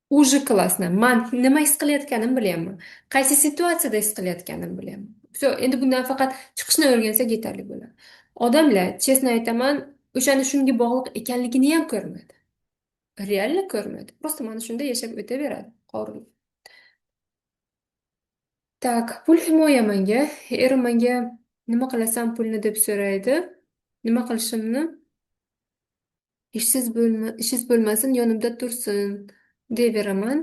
Уже klassni. Man nima his qilayotganimni bilyapman. Qaysi situatsiyada his qilayotganimni bilyapman. Endi bundan faqat chiqishni o'rgansak yetarli bo'ladi. Odamlar, chestno aytaman, o'shani shunga bog'liq ekanligini ham ko'rmadi. Realni ko'rmadi. Просто mana shunda yashab o'taveradi. Qorin. Tak, pul himoya menga. Erim menga nima qilasan pulni deb so'raydi. Nima qilishimni? Ishsiz bo'lmasin, yonimda tursin deyveraman.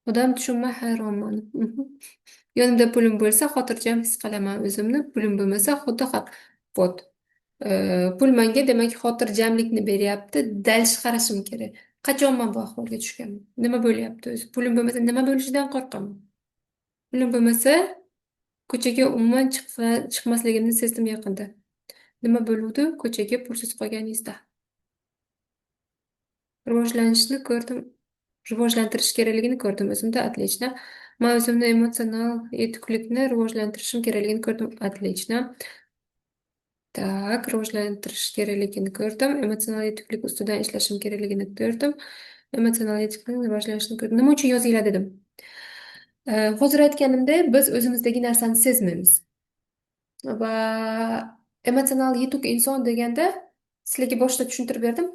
Odam tushunmay hayronman. Yonimda pulim bo'lsa, xotirjam his qilaman o'zimni. Pulim bo'lmasa, xuddi haq. Вот. Pul menga demak xotirjamlikni beryapti. Dal qarashim kerak. Qachon men bu ahvolga tushganman? Nima bo'lyapti o'zi? Pulim bo'lmasa nima bo'lishidan qo'rqaman. Pulim bo'lmasa, ko'chaga umuman chiqmasligimni sezdim yaqinda. Nima bo'luvdi? Ko'chaga pulsiz qolganingizda. Rivojlanishni ko'rdim. Rivojlantirish kerakligini ko'rdim o'zimda. Отлично. Men o'zimni emotsional yetuklikni rivojlantirishim kerakligini ko'rdim. Отлично. Tak, rivojlantirish kerakligini ko'rdim. Emotsional yetuklik ustidan ishlashim kerakligini ko'rdim. Emotsional yetuklikni rivojlanishini ko'rdim. Nima uchun yozinglar dedim. Hozir aytganimdek, biz o'zimizdagi narsani sezmaymiz. Va emotsional yetuk inson deganda sizlarga boshida tushuntirib berdim.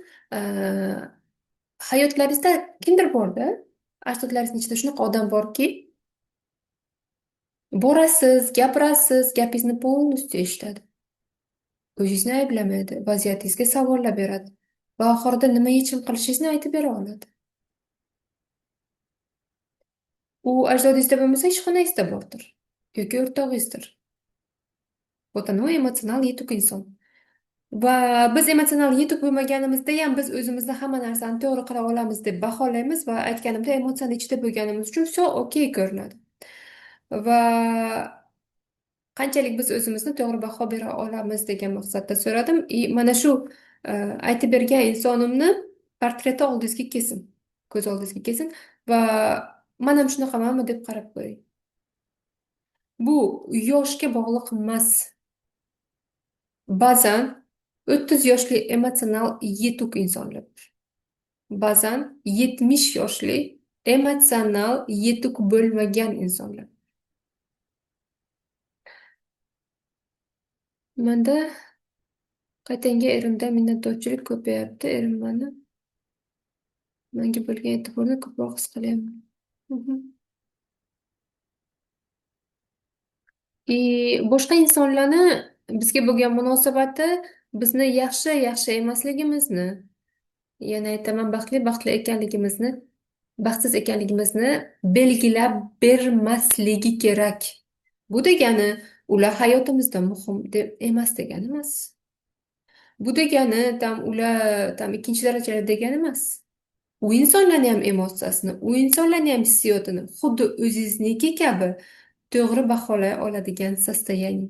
Hayotlaringizda kimdir borda, ajdodlaringizning ichida shunaqa odam borki, borasiz, gapirasiz, gapingizni полностью eshitadi. O'zingizni ayblamaydi, vaziyatingizga savollar beradi va oxirida nima yechim qilishingizni aytib bera oladi. U ajdodingizda bo'lmasa, ishxonangizda bordir yoki o'rtog'ingizdir. Вот оно emotsional yetuk inson. Va biz emotsional yetuk bo'lmaganimizda ham biz o'zimizni hamma narsani to'g'ri qila olamiz deb baholaymiz va aytganimda emotsiyani ichida bo'lganimiz uchun все okey ko'rinadi. Va qanchalik biz o'zimizni to'g'ri baho bera olamiz degan maqsadda so'radim. Mana shu aytib bergan insonimni portreti oldingizga kelsin, ko'z oldingizga kelsin va mana shunaqamanmi deb qarab ko'ring. Bu yoshga bog'liq emas. Ba'zan 30 yoshli emotsional yetuk insonlar bor. Ba'zan 70 yoshli emotsional yetuk bo'lmagan insonlar. Menda qaytanga erimdan minnatdorchilik ko'payapti. Erim menga bo'lgan e'tiborni ko'proq his qilyapman. Boshqa insonlarni bizga bo'lgan munosabati bizni yaxshi emasligimizni, yana aytaman, baxtli ekanligimizni, baxtsiz ekanligimizni belgilab bermasligi kerak. Bu degani ular hayotimizda muhim deb emas degani emas. Bu degani ular ikkinchi darajali degani emas. U insonlarni ham emotsiyasini, u insonlarni ham hissiyotini xuddi o'zingizniki kabi to'g'ri baholay oladigan состояние.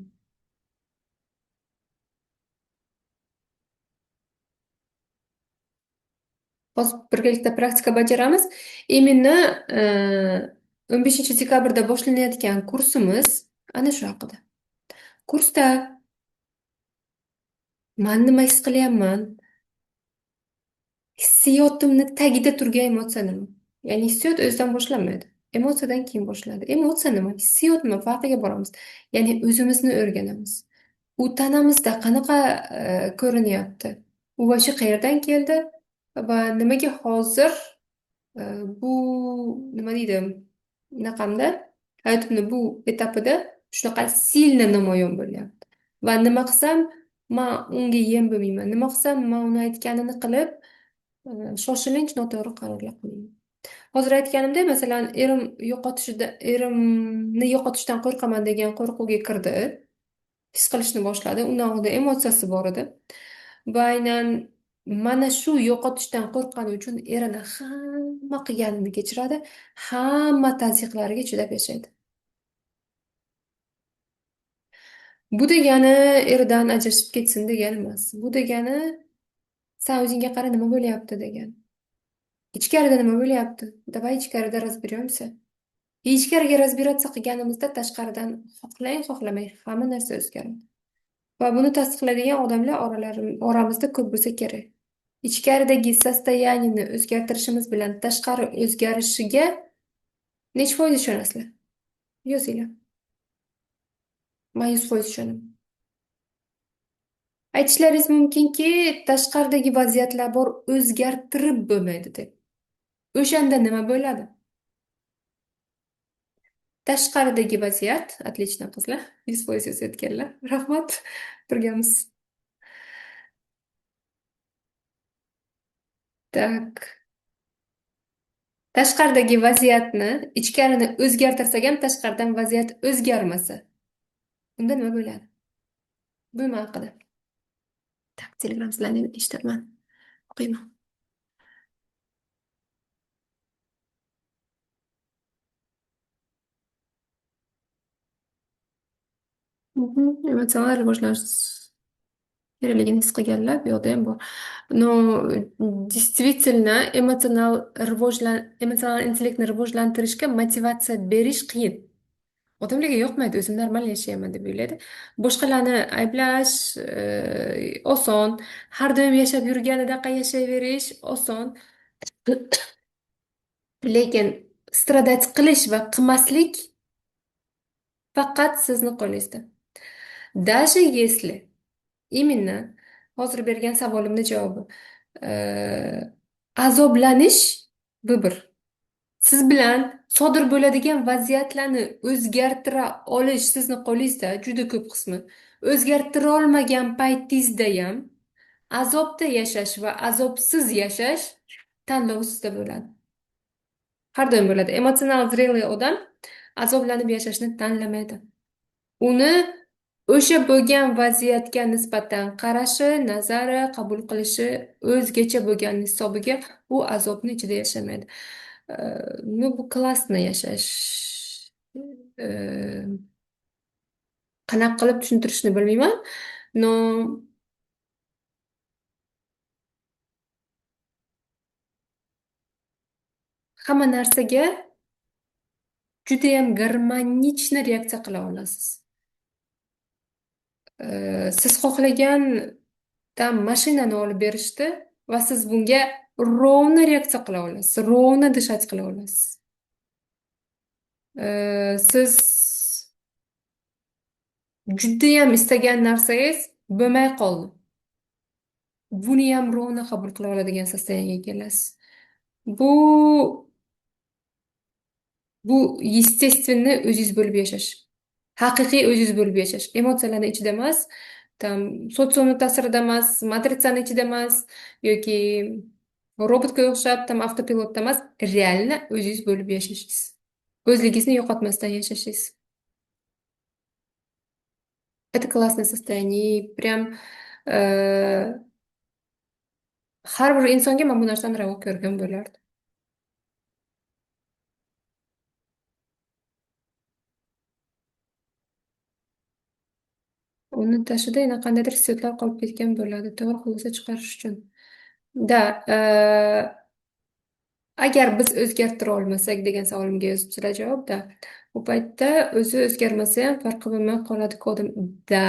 Hozir birgalikda praktika bajaramiz. Именно 15 dekabrda boshlanayotgan kursimiz ana shu haqida. Kursda men nima his qilyapman? Hissiyotimni tagida turgan emotsiya nima? Ya'ni hissiyot o'zidan boshlanmaydi. Emotsiyadan keyin boshlanadi. Emotsiya nima? Hissiyot nima? Farqiga boramiz. Ya'ni o'zimizni o'rganamiz. U tanamizda qanaqa ko'rinyapti? U vashi qayerdan keldi? Va nimaga hozir Bu nima deydi? Bunaqamda hayotimni bu etapida shunaqa silna namoyon bo'lyapti. Va nima qilsam, man unga yem bo'lmayman. Nima qilsam, man uni aytganini qilib, shoshilinch noto'g'ri qarorlar qilayman. Hozir aytganimdek, masalan, erimni yo'qotishdan qo'rqaman degan qo'rquvga kirdi. His qilishni boshladi. Undan oldin emotsiyasi bor edi. Va aynan mana shu yo'qotishdan qo'rqqani uchun erini hamma qilganini kechiradi, hamma tazyiqlariga chidab yashaydi. Bu degani eridan ajrashib ketsin degani emas. Bu degani san o'zingga qara nima bo'lyapti degani. Ichkarida nima bo'lyapti? Давай ichkarida разберемся. Ichkariga разбираться qilganimizda tashqaridan xohlang xohlamang hamma narsa o'zgaradi. Va buni tasdiqlaydigan odamlar oramizda ko'p bo'lsa kerak. Ichkaridagi soстояниeni o'zgartirishimiz bilan tashqari o'zgarishiga nechi foiz ishonasizlar? Yozinglar. Men 100% ishonaman. Aytishlaringiz mumkinki, tashqaridagi vaziyatlar bor, o'zgartirib bo'lmaydi deb. O'shanda nima bo'ladi? Tashqaridagi vaziyat, отлично qizlar, 100% yozayotganlar. Rahmat, birgamiz. Так. Tashqaridagi vaziyatni, ichkarini o'zgartirsak ham tashqaridan vaziyat o'zgarmasa, unda nima bo'ladi? Bu nima haqida? Tak, Telegram sizlarni eshitaman. O'qiyman. Emotsional rivojlanish kerakligini his qilganlar bu yoqda ham bor. Но действительно emotsional intellektni rivojlantirishga motivatsiya berish qiyin. Odamlarga yoqmaydi, o'zim normal yashayman deb o'ylaydi. Boshqalarni ayblash oson, har doim yashab yurganidaqa yashayverish oson. Lekin stradat qilish va qilmaslik faqat sizni qo'lingizda. Даже если именно hozir bergan savolimni javobi azoblanish bu bir. Siz bilan sodir bo'ladigan vaziyatlarni o'zgartira olish sizni qo'lingizda juda ko'p qismi. O'zgartira olmagan paytingizda ham azobda yashash va azobsiz yashash tanlov sizda bo'ladi. Har doim bo'ladi. Emotsional zrelый odam azoblanib yashashni tanlamaydi. Uni o'sha bo'lgan vaziyatga nisbatan qarashi, nazari, qabul qilishi o'zgacha bo'lgan hisobiga u azobni ichida yashamaydi. Ну, bu klassni yashash. Qanaqa qilib tushuntirishni bilmayman. Но hamma narsaga judayam garmonichni reaksiya qila olasiz. Siz xohlagan mashinani olib berishdi va siz bunga ровно reaksiya qila olasiz, ровно дышать qila olasiz. Siz judayam istagan narsangiz bo'lmay qoldi. Buni ham ровно qabul qila oladigan soстояниеga kelasiz. Bu естественный o'zingiz bo'lib yashash. Haqiqiy o'zingiz bo'lib yashash. Emotsiyalarni ichida emas, tam sotsiumni ta'sirida emas, matritsani ichida emas yoki robotga o'xshab tam avtopilotda emas, реально o'zingiz bo'lib yashashingiz. O'zligingizni yo'qotmasdan yashashingiz. Это классное состояние. Прям har bir insonga mana bu narsani ravo ko'rgan bo'lardi. Uni tashida yana qandaydir hissiyotlar qolib ketgan bo'ladi, to'g'ri xulosa chiqarish uchun. Da, agar biz o'zgartira olmasak degan savolimga yozibsizlar javobda. U paytda o'zi o'zgarmasa ham farqi bo'lmay qoladi kodim. Da.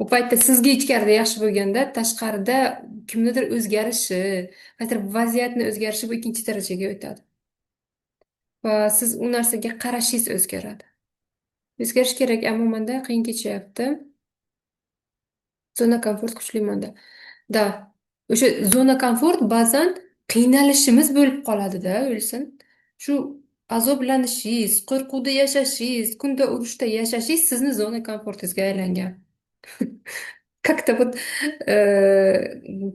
U paytda sizga ichkarida yaxshi bo'lganda, tashqarida kimnidir o'zgarishi, qaysidir vaziyatni o'zgarishi bu ikkinchi darajaga o'tadi. Va siz u narsaga qarashingiz o'zgaradi. O'zgarish kerak, ammo menda qiyin kechyapti. Zona komfort kuchli menda. Da. O'sha zona komfort ba'zan qiynalishimiz bo'lib qoladida o'lsin. Shu azoblanishingiz, qo'rquvda yashashingiz, kunda urushda yashashingiz sizni zona komfortingizga aylangan. Как-то вот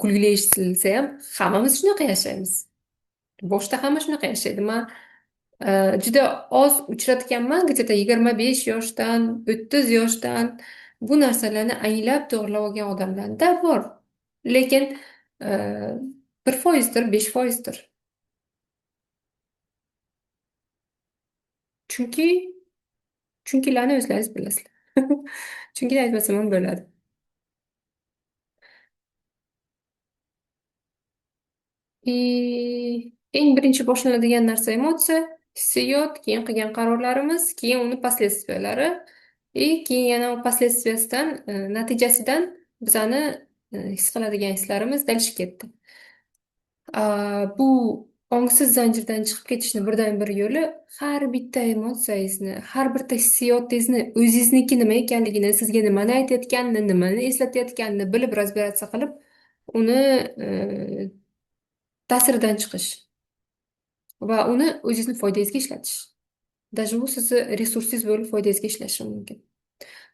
kulgili eshitilsa ham hammamiz shunaqa yashaymiz. Boshda hamma shunaqa yashaydi. Man juda oz uchratganman, где-то 25 yoshdan, 30 yoshdan bu narsalarni anglab to'g'irlab olgan odamlarda bor. Lekin e, 1%dir, 5%dir. Chunki chunkilarni o'zlaringiz bilasizlar. Chunki aytmasam ham bo'ladi. Eng birinchi boshlanadigan narsa emotsiya, hissiyot, keyin qilgan qarorlarimiz, keyin uni последствиялari, keyin yana u последствиясidan, natijasidan bizani his qiladigan hislarimiz dalishib ketdi. Bu ongsiz zanjirdan chiqib ketishni birdan bir yo'li har bitta emotsiyangizni, har bitta hissiyotingizni o'zingizniki nima ekanligini, sizga nimani aytayotganini, nimani eslatayotganini bilib разбираться qilib, uni ta'siridan chiqish va uni o'zingizni foydangizga ishlatish. Даже u sizni resursingiz bo'lib foydangizga ishlashi mumkin.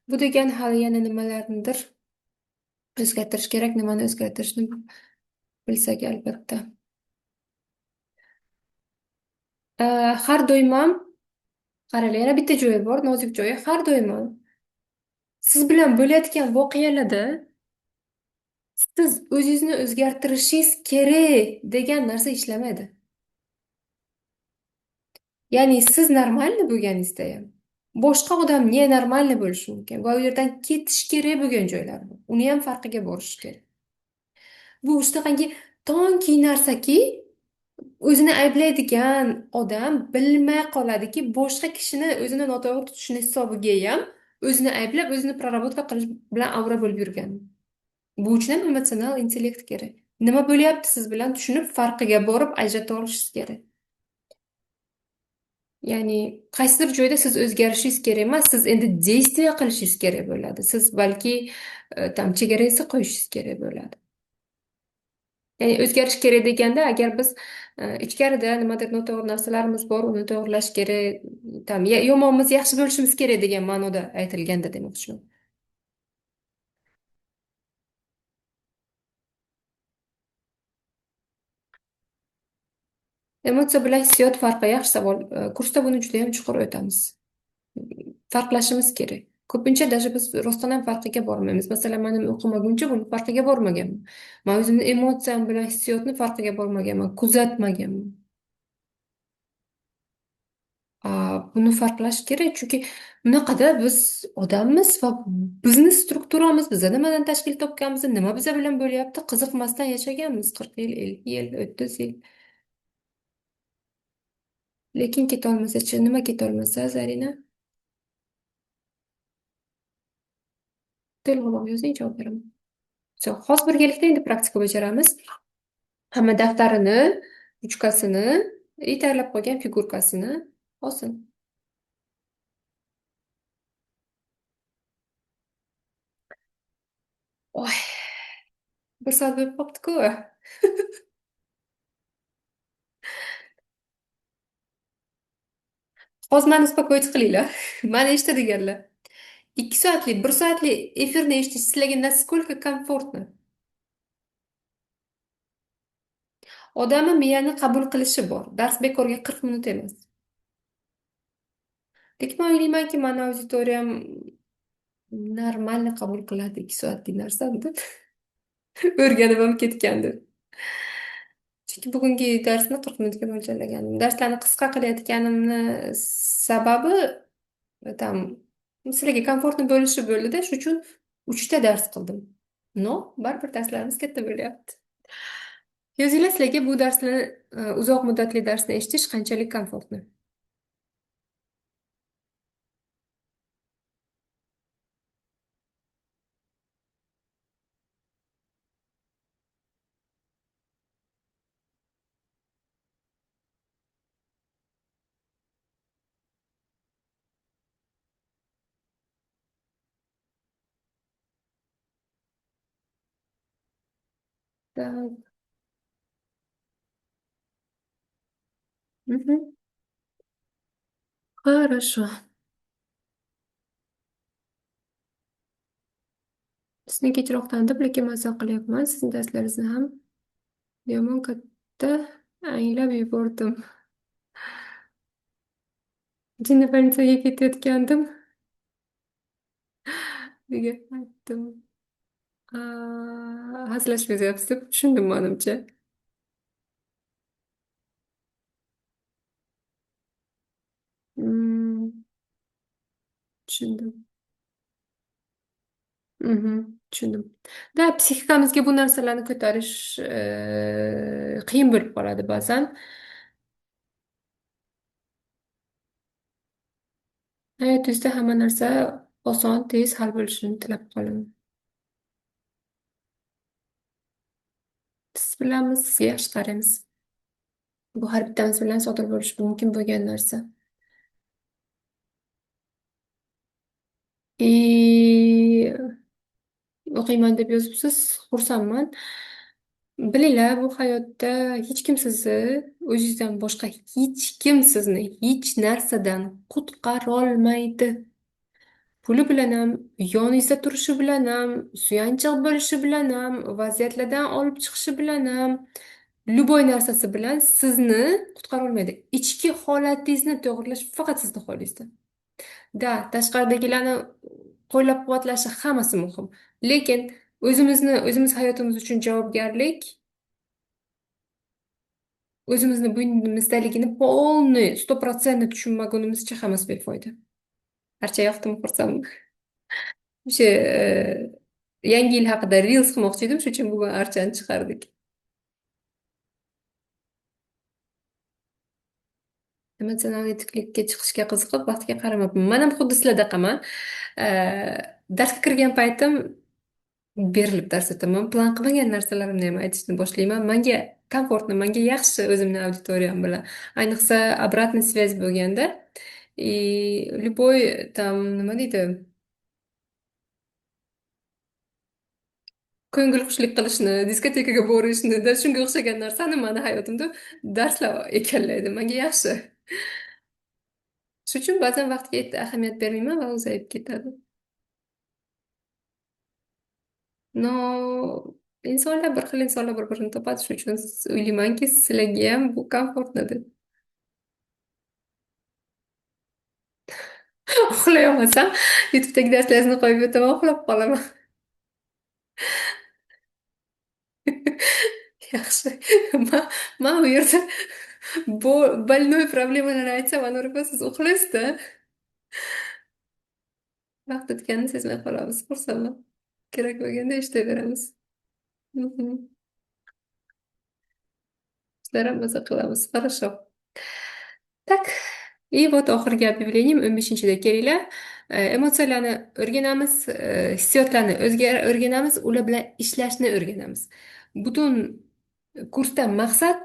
Bu degani hali yana nimalarnidir o'zgartirish kerak, nimani o'zgartirishni bilsak albatta. Har doim ham qaranglar, yana bitta joyi bor, nozik joyi. Har doim ham siz bilan bo'layotgan voqealarda siz o'zingizni o'zgartirishingiz kerak degan narsa ishlamaydi. Ya'ni siz normalniy bo'lganingizda ham boshqa odam nenormalniy bo'lishi mumkin va u yerdan ketish kerak bo'lgan joylar bor. Uni ham farqiga borish kerak. Bu shunaqangi tonki narsaki, o'zini ayblaydigan odam bilmay qoladiki, boshqa kishini o'zini noto'g'ri tutishini hisobiga ham o'zini ayblab, o'zini prarabotka qilish bilan avra bo'lib yurgan. Bu uchun ham emotsional intellekt kerak. Nima bo'lyapti siz bilan tushunib, farqiga borib ajrata olishingiz kerak. Ya'ni qaysidir joyda siz o'zgarishingiz kerak emas, siz endi действие qilishingiz kerak bo'ladi. Siz balki tam chegarangizni qo'yishingiz kerak bo'ladi. Ya'ni o'zgarish kerak deganda, agar biz ichkarida nimadir noto'g'ri narsalarimiz bor, uni to'g'irlash kerak, tam yomonmiz, yaxshi bo'lishimiz kerak degan ma'noda aytilganda demoqchiman. Emotsiya bilan hissiyot farqi yaxshi savol. Kursda buni juda ham chuqur o'tamiz. Farqlashimiz kerak. Ko'pincha даже biz rostdan ham farqiga bormaymiz. Masalan, men o'qimaguncha buni farqiga bormaganman. Men o'zimni emotsiyam bilan hissiyotni farqiga bormaganman, kuzatmaganman. Buni farqlash kerak, chunki bunaqada biz odammiz va bizni strukturamiz, biza nimadan tashkil topganmiz, nima biza bilan bo'lyapti, qiziqmasdan yashaganmiz 40 yil, 50 yil, 30 yil. Lekin ketolmasa-chi, nima ketolmasa, Zarina? To'lig'iroq yozing, javob beraman. Hozir birgalikda endi praktika bajaramiz. Hamma daftarini, ruchkasini, tayyorlab qo'ygan figurkasini olsin. Oy, 1 soat bo'lib qolibdi-ku. Hozir mani uspokoить qilinglar. Mani eshitadiganlar. 2 soatli, 1 soatli efirni eshitish sizlarga naskолько комфортно. Odamni miyani qabul qilishi bor. Dars bekorga 40 minut emas. Lekin men o'ylaymanki, mani auditoriyam normalni qabul qiladi 2 soatli narsani deb. O'rganib ham ketgandir. Chunki bugungi darsni 40 minutga mo'ljallagandim. Darslarni qisqa qilayotganimni sababi tam sizlarga komfortni bo'lishi bo'ldi-da, shuning uchun 3 ta dars qildim. No, baribir darslarimiz katta bo'lyapti. Yozinglar, sizlarga bu darsni, uzoq muddatli darsni eshitish qanchalik komfortni. Мгм. Хорошо. Sizni kechroq tanib, lekin mazza qilyapman. Sizning darslaringizni ham yomon katta anglab yubordim. Jinni больницаga ketayotgandim. Uyga qaytdim. Hazillashib yozyapsiz deb tushundim manimcha. Mm, tushundim. Tushundim. Psixikamizga bu narsalarni ko'tarish qiyin bo'lib qoladi ba'zan. Hayotingizda hamma narsa oson, tez hal bo'lishini tilab qolaman. Siz bilanmiz, sizga yaxshi qaraymiz. Bu har bittamiz bilan sodir bo'lishi mumkin bo'lgan narsa. И o'qiyman deb yozibsiz, xursandman. Bilinglar, bu hayotda hech kim sizni o'zingizdan boshqa hech kim sizni hech narsadan qutqarolmaydi. Puli bilan ham, yoningizda turishi bilan ham, suyanchiq bo'lishi bilan ham, vaziyatlardan olib chiqishi bilan ham, любой narsasi bilan sizni qutqarolmaydi. Ichki holatingizni to'g'irlash faqat sizni qo'lingizda. Da, tashqaridagilarni qo'llab-quvvatlashi hammasi muhim. Lekin o'zimiz hayotimiz uchun javobgarlik, o'zimizni buyimimizdaligini полный, 100% tushunmagunimizcha hammasi befoyda. Barcha yoqdim, xursandman. O'sha yangi yil haqida reels qilmoqchi edim, shuning uchun bugun archani chiqardik. Emotsional yetuklikka chiqishga qiziqib, vaqtga qaramabman. Men ham xuddi sizlardaqaman. Darsga kirgan paytim berilib dars o'taman. Plan qilmagan narsalarimni ham aytishni boshlayman. Menga komfortni, menga yaxshi o'zimni auditoriyam bilan. Ayniqsa обратный связь bo'lganda, любой там nima deydi, ko'ngilxushlik qilishni, diskotekaga borishni, da shunga o'xshagan narsani mani hayotimda darslar egallaydi. Menga yaxshi. Shuning uchun ba'zan vaqtga ahamiyat bermayman va uzayib ketadi. No, insonlar bir xil insonlar bir-birini topadi. Shuning uchun o'ylaymanki, sizlarga ham bu komfortnidir. Uxlay olmasam, YouTube'dagi darslaringizni qo'yib yotaman, uxlab qolaman. Yaxshi. Men u yerda больной problemalarni aytsam, anavi siz uxlaysizda. Vaqt o'tganini sezmay qolamiz. Xursandman. Kerak bo'lganda eshitaveramiz. Mhm. Sizlar ham maza qilamiz. Хорошо. Так. И вот oxirgi объявлением 15-da kelinglar. Emotsiyalarni o'rganamiz, hissiyotlarni o'rganamiz, ular bilan ishlashni o'rganamiz. Butun kursda maqsad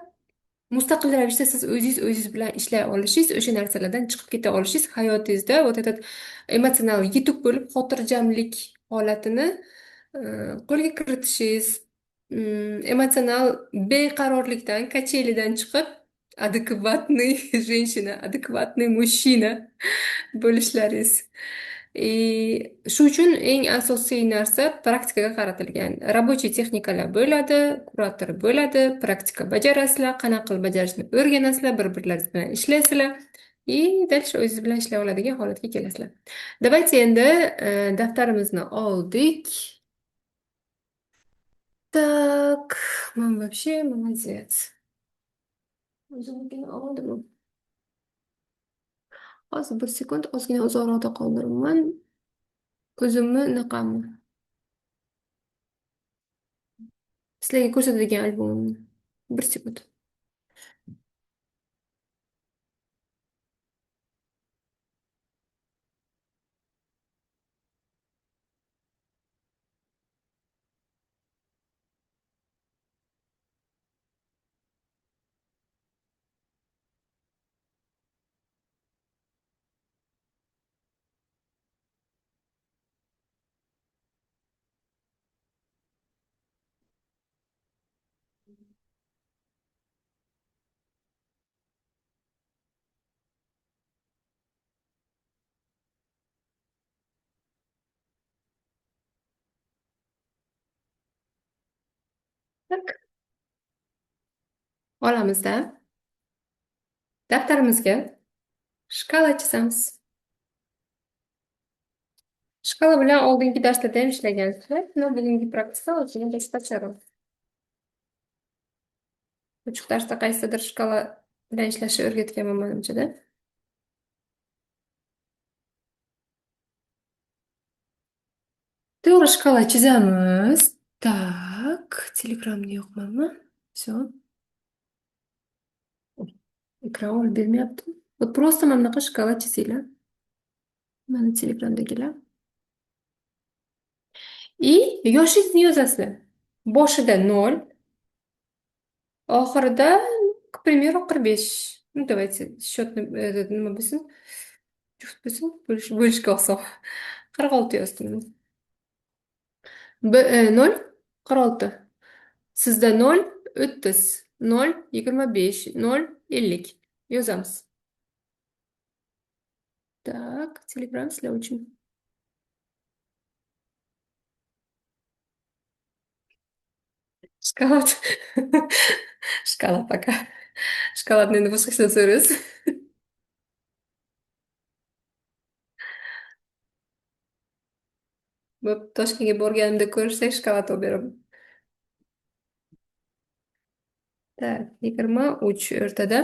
mustaqil ravishda siz o'zingiz bilan ishlay olishingiz, o'sha narsalardan chiqib keta olishingiz, hayotingizda вот этот emotsional yetuk bo'lib, xotirjamlik holatini qo'lga kiritishingiz, emotsional beqarorlikdan, kachelidan chiqib, adekvatniy женщина, adekvatniy мужчина bo'lishlaringiz. Shu uchun eng asosiy narsa praktikaga qaratilgan. Рабочий texnikalar bo'ladi, kurator bo'ladi, praktika bajarasizlar, qanaqa qilib bajarishni o'rganasizlar, bir-birlaringiz bilan ishlaysizlar. Дальше o'zingiz bilan ishlay oladigan holatga kelasizlar. Давайте endi daftarimizni oldik. Так, вообще молодец. O'zimnikini oldim. Hozir bir sekund ozgina uzoqroqda qoldiribman. O'zimni naqamni. Sizlarga ko'rsatadigan albomimni. Bir sekund. Tak, olamizda daftarimizga shkala chizamiz. Shkala bilan oldingi darslarda ham ishlagansizlar. Bugungi praktika ozgina boshqacharoq. Ochiq darsda qaysidir shkala bilan ishlashni o'rgatganman manimchada. To'g'ri shkala chizamiz. Tak, Telegramni yo'qmanmi? Все. Ekran olib bermayapti. Вот просто mana bunaqa shkala chizinglar. Mana Telegramdagilar. И yoshingizni yozasizlar. Boshida 0, oxirida, к примеру, 45. Ну, давайте счетный, nima bo'lsin? Juft bo'lsin, bo'lishga oson. 46 yozdim. 0, 46. Sizda 0, 30, 0, 25, 0, 50. Yozamiz. Так, Telegram sizlar uchun. Shkolat. Shkolat пока. Shkolatni endi boshqasidan so'raymiz. Bo'p, Toshkentga borganimda ko'rishsak shkolat olib beraman. Так, 23 o'rtada.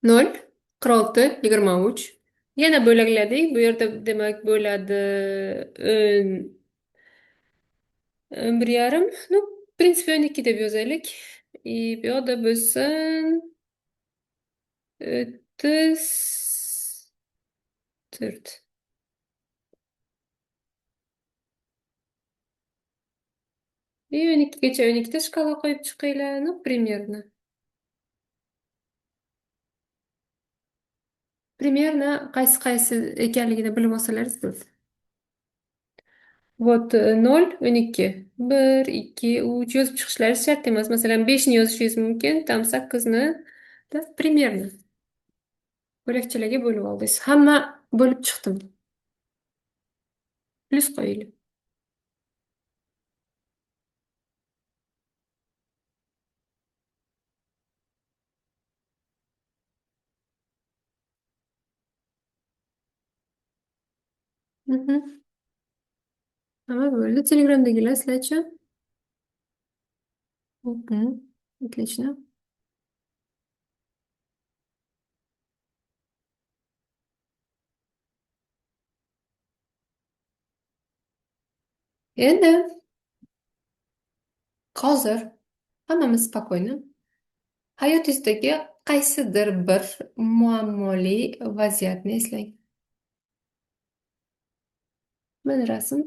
0, 46, 23. Yana bo'lakladik. Bu yerda demak bo'ladi 1 yarim. Ну, в принципе, 12 deb yozaylik. Bu yoqda bo'lsin 34. И 12gacha 12ta shkala qo'yib chiqinglar. Ну, примерно. Примерно qaysi ekanligini bilib olsalaringiz bo'ldi. Вот 0, 12, 1, 2, 3 yozib chiqishlaringiz shart emas. Masalan, 5 ni yozishingiz mumkin, tam 8 ni. Примерно. Bo'lakchalarga bo'lib oldingiz. Hamma bo'lib chiqdim. Plyus qo'yinglar. Mhm. Hamma bo'ldi. Telegramdagilar sizlarchi? Mhm. Отлично. Endi hozir hammamiz spokойно. Hayotingizdagi qaysidir bir muammoli vaziyatni eslang. Mana rasm.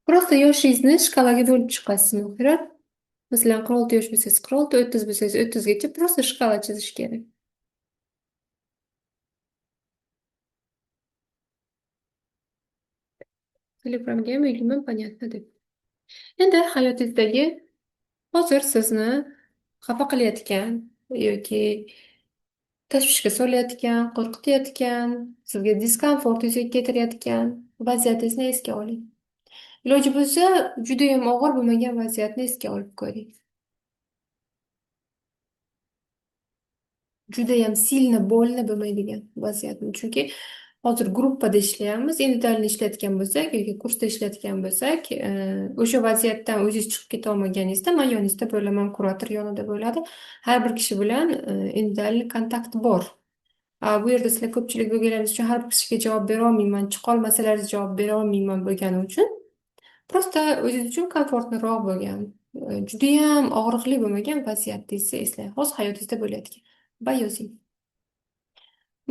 Просто yoshingizni shkalaga bo'lib chiqasiz, muhira. Masalan, 46 yosh bo'lsangiz 46, 30 bo'lsangiz 30gacha просто shkala chizish kerak. Telegramga ham uyliman, понятно deb. Endi hayotingizdagi hozir sizni xafa qilayotgan yoki tashvishga solayotgan, qo'rqitayotgan, sizga diskomfort yuzaga keltirayotgan vaziyatingizni esga oling. Iloji bo'lsa, juda ham og'ir bo'lmagan vaziyatni esga olib ko'ring. Judayam silni bo'lni bo'lmaydigan vaziyatni. Chunki hozir gruppada ishlayapmiz, individualni ishlayotgan bo'lsak yoki kursda ishlayotgan bo'lsak, o'sha vaziyatdan o'zingiz chiqib keta olmaganingizda, man yoningizda bo'laman, kurator yonida bo'ladi. Har bir kishi bilan individual kontakt bor. Bu yerda sizlar ko'pchilik bo'lganlaringiz uchun har bir kishiga javob bera olmayman, chiqolmasalaringiz javob bera olmayman bo'lgani uchun prosta o'zingiz uchun komfortliroq bo'lgan, judayam og'riqli bo'lmagan vaziyatingizni eslang. Hozir hayotingizda bo'layotgan va yozing.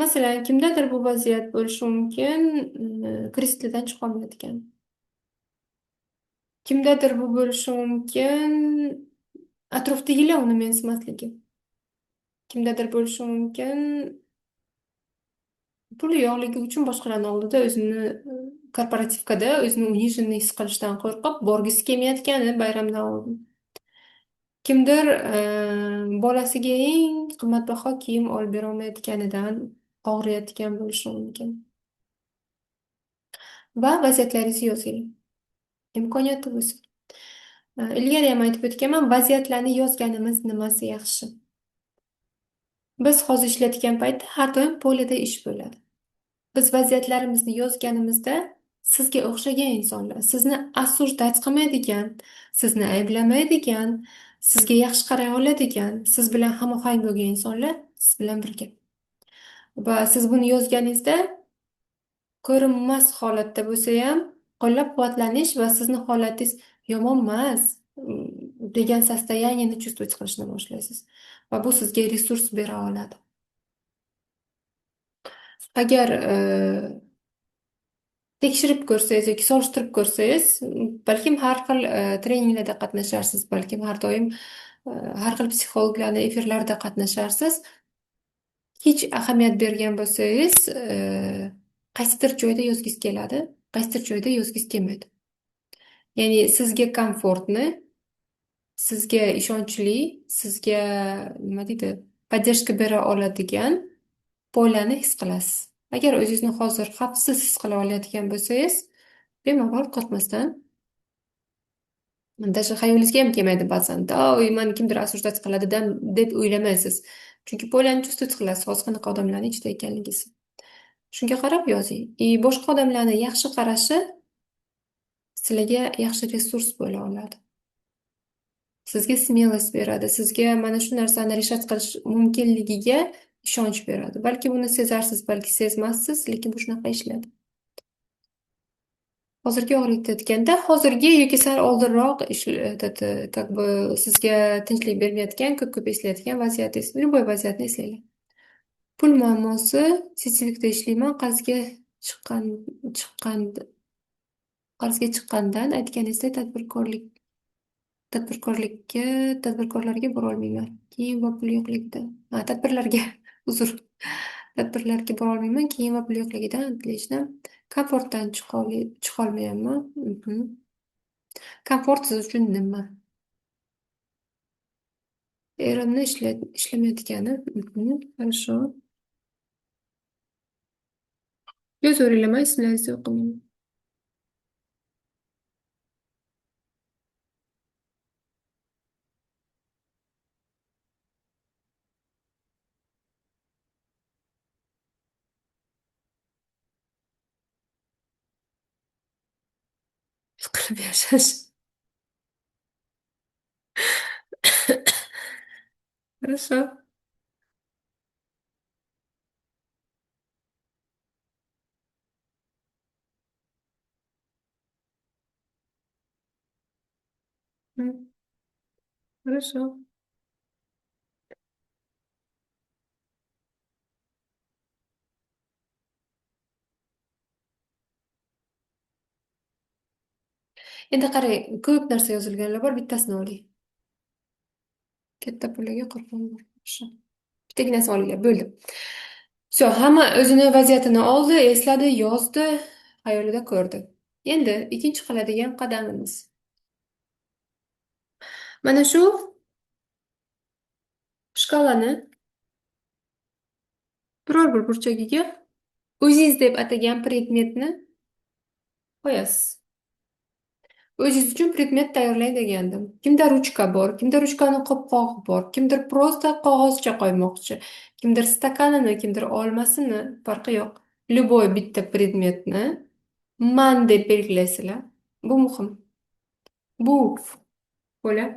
Masalan, kimdadir bu vaziyat bo'lishi mumkin, kreslodan chiqolmayotgan. Kimdadir bu bo'lishi mumkin, atrofdagilar uni mensimasligi. Kimdadir bo'lishi mumkin, puli yo'qligi uchun boshqalarning oldida o'zini korporativkada o'zini униженный his qilishdan qo'rqib borgisi kelmayotgani bayramdan oldin. Kimdir bolasiga eng qimmatbaho kiyim olib bera olmayotganidan og'riyotgan bo'lishi mumkin. Va vaziyatlaringizni yozing. Imkoniyati bo'lsa. Ilgari ham aytib o'tganman, vaziyatlarni yozganimiz nimasi yaxshi? Biz hozir ishlayotgan paytda har doim polida ish bo'ladi. Biz vaziyatlarimizni yozganimizda sizga o'xshagan insonlar, sizni осуждать qilmaydigan, sizni ayblamaydigan, sizga yaxshi qaray oladigan, siz bilan hamohang bo'lgan insonlar siz bilan birga. Va siz buni yozganingizda ko'rinmas holatda bo'lsa ham qo'llab-quvvatlanish va sizni holatingiz yomon emas degan состояниеni чувствовать qilishni boshlaysiz. Va bu sizga resurs bera oladi. Agar tekshirib ko'rsangiz yoki solishtirib ko'rsangiz, balkim har xil treninglarda qatnasharsiz, balkim har doim har xil psixologlarning efirlarida qatnasharsiz. Hech ahamiyat bergan bo'lsangiz, qaysidir joyda yozgingiz keladi, qaysidir joyda yozgingiz kelmaydi. Ya'ni sizga komfortni, sizga ishonchli, sizga nima deydi, поддержка bera oladigan polani his qilasiz. Agar o'zingizni hozir xavfsiz his qila oladigan bo'lsangiz, bemalol qo'rqmasdan, даже xayolingizga ham kelmaydi ba'zan. Oy, mani kimdir осуждать qiladi deb o'ylamaysiz. Chunki polani чувствовать qilasiz, hozir qanaqa odamlarning ichida ekanligingizni. Shunga qarab yozing. Boshqa odamlarning yaxshi qarashi sizlarga yaxshi resurs bo'la oladi. Sizga smelost beradi, sizga mana shu narsani решать qilish mumkinligiga ishonch beradi. Balki buni sezarsiz, balki sezmassiz, lekin bu shunaqa ishlaydi. Hozirgi og'riqda aytganda, hozirgi yoki sal oldinroq как бы sizga tinchlik bermayotgan, ko'p eslayotgan vaziyatingiz, любой vaziyatni eslaylar. Pul muammosi, sitsillikda ishlayman, qarzga chiqqandan aytganingizda tadbirkorlarga borolmayman. Kiyim va pul yo'qligidan. Tadbirlarga, uzr. Tadbirlarga borolmayman, kiyim va pul yo'qligidan, отлично. Komfortdan chiqolmayapman. Komfort siz uchun nima? Erimni ishlamayotgani. Хорошо. Yozaveringlar, ismlaringizni o'qimayman. Qilib yashash. Хорошо. Хорошо. Endi qarang, ko'p narsa yozilganlar bor, bittasini oling. Katta pullarga qurbon bo'lish. Bittaginasini olinglar, bo'ldi. Все, hamma o'zini vaziyatini oldi, esladi, yozdi, xayolida ko'rdi. Endi ikkinchi qiladigan qadamimiz. Mana shu shkalani biror bir burchagiga o'zingiz deb atagan predmetni qo'yasiz. O'zingiz uchun predmet tayyorlay degandim. Kimda ruchka bor, kimda ruchkani qopqog'i bor, kimdir prosta qog'ozcha qo'ymoqchi, kimdir stakanini, kimdir olmasini, farqi yo'q. Любой bitta predmetni man deb belgilaysizlar. Bu muhim. Bu bo'la.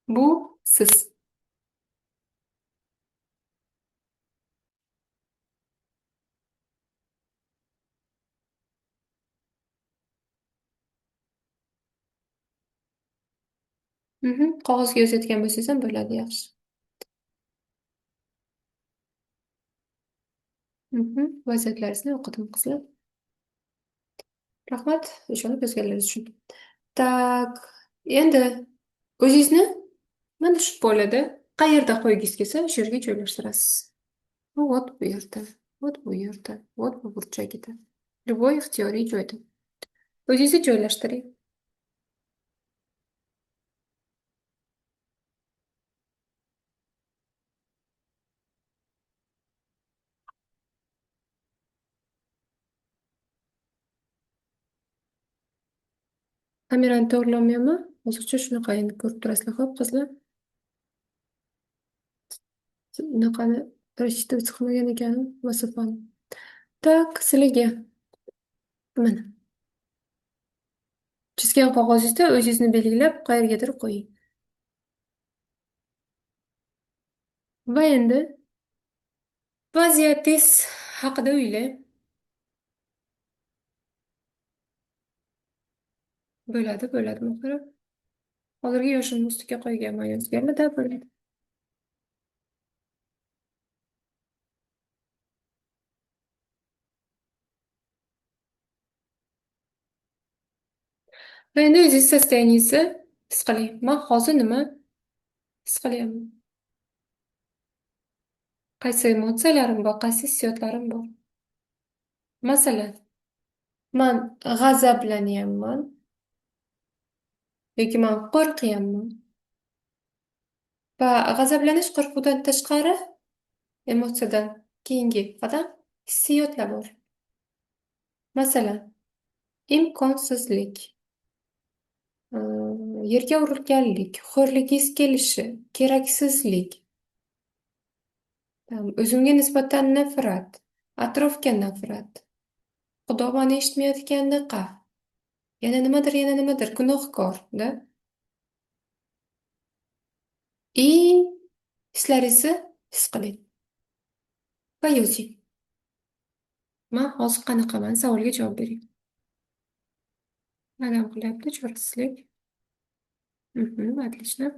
Bu siz. Qog'ozga yozayotgan bo'lsangiz ham bo'ladi, yaxshi. Vaziyatlaringizni o'qidim, qizlar. Rahmat, ishonib yozganlaringiz uchun. Так, endi o'zingizni mana shu polada qayerda qo'ygingiz kelsa, o'sha yerga joylashtirasiz. Вот bu yerda, вот bu yerda, вот bu burchagida. Любой ixtiyoriy joyda. O'zingizni joylashtiring. Kamerani to'g'rilamayapmi? Hozircha shunaqa endi ko'rib turasizlar. Xo'p, qizlar. Bunaqani рассчитывать qilmagan ekanman masofani. Так, sizlarga mana chizgan qog'ozingizda o'zingizni belgilab qayergadir qo'ying. Va endi vaziyatingiz haqida o'ylang. Bo'ladi, bo'ladi, muhrim. Hozirgi yoshimni ustiga qo'yganman, yozganmida bo'ladi. Va endi o'zingiz sostoyaningizni his qiling. Men hozir nima his qilyapman? Qaysi emotsiyalarim bor, qaysi hissiyotlarim bor? Masalan, men g'azablanyapman yoki men qo'rqyapman. Va g'azablanish qo'rquvdan tashqari emotsiyadan keyingi qadam hissiyotlar bor. Masalan, imkonsizlik, yerga urilganlik, xo'rligingiz kelishi, keraksizlik, o'zimga nisbatan nafrat, atrofga nafrat, Xudo meni eshitmayotgandaqa, yana nimadir, gunohkor-da. И hislaringizni his qiling va yozing. Men hozir qanaqaman? Savolga javob bering. Alam qilyapti chorasizlik. Отлично.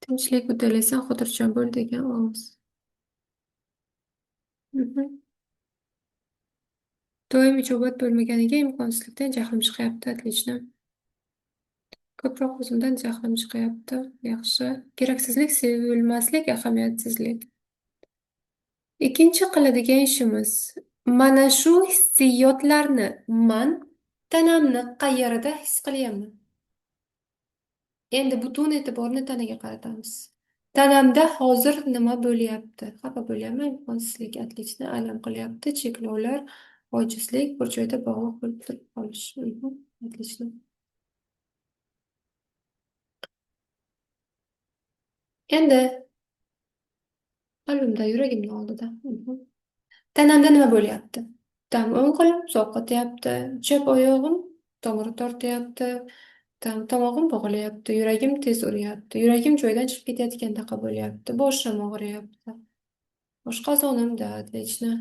Tinchlik uddalaysan, xotirjam bo'l degan ovoz. Doim ijobat bo'lmaganiga imkonsizlikdan jahlim chiqyapti. Отлично. Ko'proq o'zimdan jahlim chiqyapti. Yaxshi. Keraksizlik, sevilmaslik, ahamiyatsizlik. Ikkinchi qiladigan ishimiz mana shu hissiyotlarni man tanamni qayerida his qilyapman? Endi butun e'tiborni tanaga qaratamiz. Tanamda hozir nima bo'lyapti? Xafa bo'lyapman, imkonsizlik, отлично, alam qilyapti, cheklovlar, ojizlik, bir joyda bog'liq bo'lib turib qolish. Отлично. Endi qalbimda, yuragimni oldida. Tanamda nima bo'lyapti? O'ng qo'lim sovqotyapti, chap oyog'im tomiri tortyapti, tomog'im bo'g'ilyapti, yuragim tez uryapti, yuragim joyidan chiqib ketayotgandaqa bo'lyapti, boshim og'riyapti, oshqozonimda, отлично,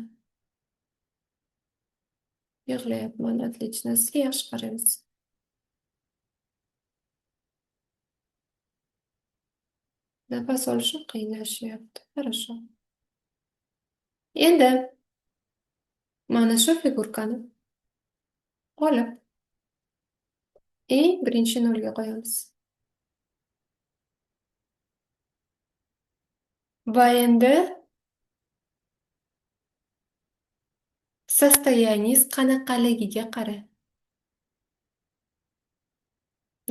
yig'layapman, отлично, sizga yaxshi qaraymiz. Nafas olishim qiyinlashyapti, хорошо. Endi mana shu figurkani olib eng birinchi nolga qo'yamiz. Va endi sostoyaningiz qanaqaligiga qara.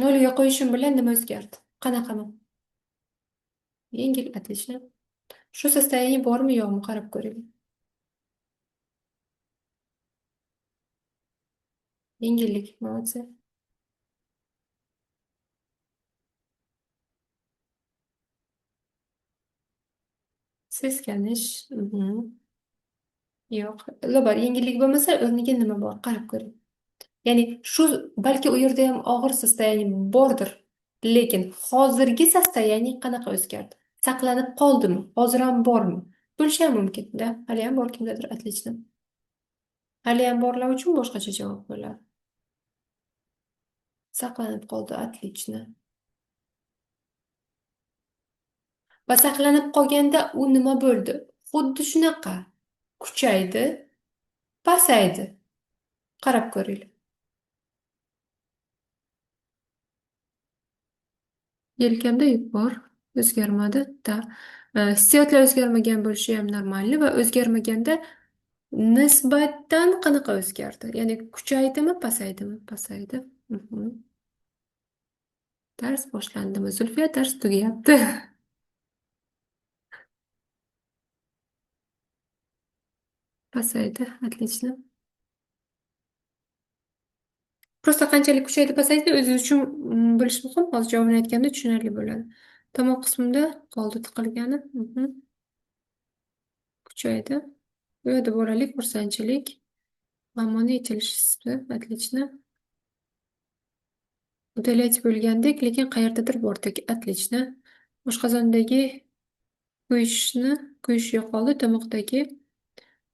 Nolga qo'yishim bilan nima o'zgardi? Qanaqaman? Yengil, отлично. Shu sostoяние bormi yo'qmi qarab ko'ring. Yengillik, молодцы. Seskanish, yo'q. Lobar, yengillik bo'lmasa, o'rniga nima bor? Qarab ko'ring. Ya'ni shu balki u yerda ham og'ir sostoяние bordir, lekin hozirgi sostoяние qanaqa o'zgardi? Saqlanib qoldimi? Hozir ham bormi? Bo'lishi ham mumkin-da. Hali ham bor kimdadir, отлично. Hali ham borlar uchun boshqacha javob bo'ladi. Saqlanib qoldi, отлично. Va saqlanib qolganda u nima bo'ldi? Xuddi shunaqa kuchaydi, pasaydi. Qarab ko'ringlar. Yelkamda yuk bor, o'zgarmadi. Hissiyotlar o'zgarmagan bo'lishi ham normalni va o'zgarmaganda Nisbatan qanaqa o'zgardi? Ya'ni kuchaydimi, pasaydimi? Pasaydi. Mhm. Dars boshlandimi? Zulfiya dars tugayapti. Pasaydi. Отлично. Просто qanchalik kuchaydi, pasaydi o'zi uchun bilish muhim. Hozir javobini aytganda tushunarli bo'ladi. Tomoq qismida qoldi tiqilgani. Mhm. Kuchaydi. Bu yerda bolalik, xursandchilik, g'ammonda yetilish hissi. Отлично. Udalyать bo'lgandek, lekin qayerdadir bordek. Отлично. Oshqozondagi kuyish yo'qoldi, tomoqdagi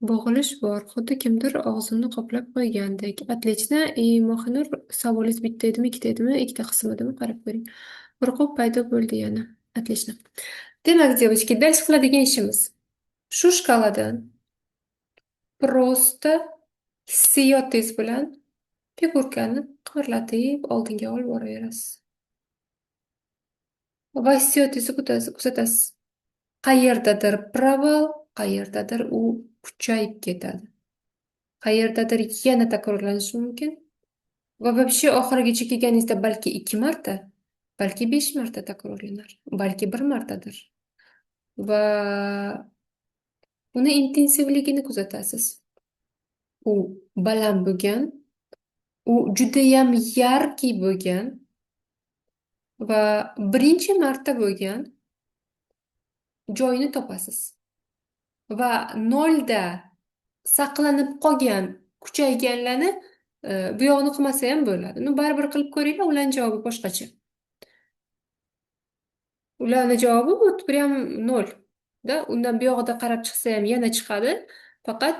bo'g'ilish bor. Xuddi kimdir og'zimni qoplab qo'ygandek. Отлично. И Mohinur savolingiz bitta edimi, ikkita edimi, ikkita qism edimi? Qarab ko'ring. Qo'rquv paydo bo'ldi yana. Отлично. Demak, девочки, dars qiladigan ishimiz. Shu shkaladan prosta hissiyotingiz bilan figurkani qimirlatib oldinga olib boraverasiz. Va hissiyotingizni kuzatasiz. Qayerdadir proval, qayerdadir u kuchayib ketadi. Qayerdadir yana takrorlanishi mumkin. Va вообще oxirigacha kelganingizda balki 2 marta, balki 5 marta takrorlanar, balki 1 martadir. Va uni intensivligini kuzatasiz. U baland bo'lgan, u judayam yarki bo'lgan va birinchi marta bo'lgan joyini topasiz. Va nolda saqlanib qolgan kuchayganlarni bu yog'ini qilmasa ham bo'ladi. Baribir qilib ko'ringlar, ularning javobi boshqacha. Ularning javobi bu prям nol. Da, undan bu yog'ida qarab chiqsa ham yana chiqadi. Faqat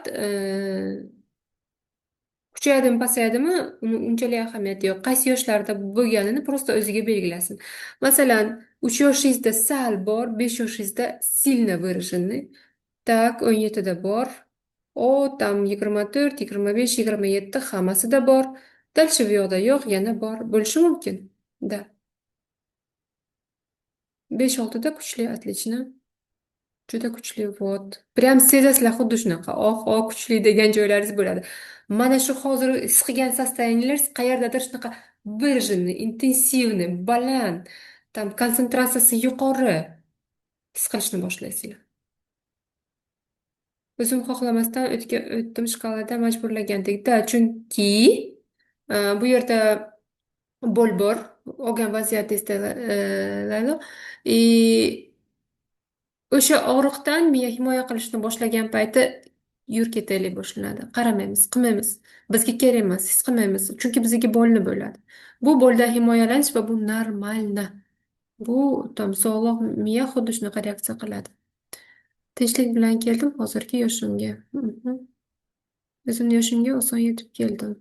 kuchaydimi, pasaydimi, unchalik ahamiyati yo'q. Qaysi yoshlarda bo'lganini prosta o'ziga belgilasin. Masalan, 3 yoshingizda sal bor, 5 yoshingizda сильно выраженный. Так, 17da bor. O, tam 24, 25, 27 hammasida bor. Дальше bu yoqda yo'q, yana bor. Bo'lishi mumkin. Da. 5-6da kuchli, отлично. Juda kuchli, вот. Prям sezasizlar xuddi shunaqa. Kuchli degan joylaringiz bo'ladi. Mana shu hozir his qilgan состояниеларingiz qayerdadir shunaqa выраженный, intensivniy, baland, tam konsentratsiyasi yuqori his qilishni boshlaysizlar. O'zim xohlamasdan o'tdim shkalada majburlagandek-da, chunki bu yerda bo'l bor, olgan vaziyatingizda Laylo. O'sha og'riqdan miya himoya qilishni boshlagan payti yur ketaylik boshlanadi. Qaramaymiz, qilmaymiz. Bizga kerak emas, his qilmaymiz. Chunki bizga bo'lni bo'ladi. Bu bo'ldan himoyalanish va bu normalna. Bu tam sog'lom miya xuddi shunaqa reaksiya qiladi. Tinchlik bilan keldim hozirgi yoshimga. O'zimni yoshimga oson yetib keldim.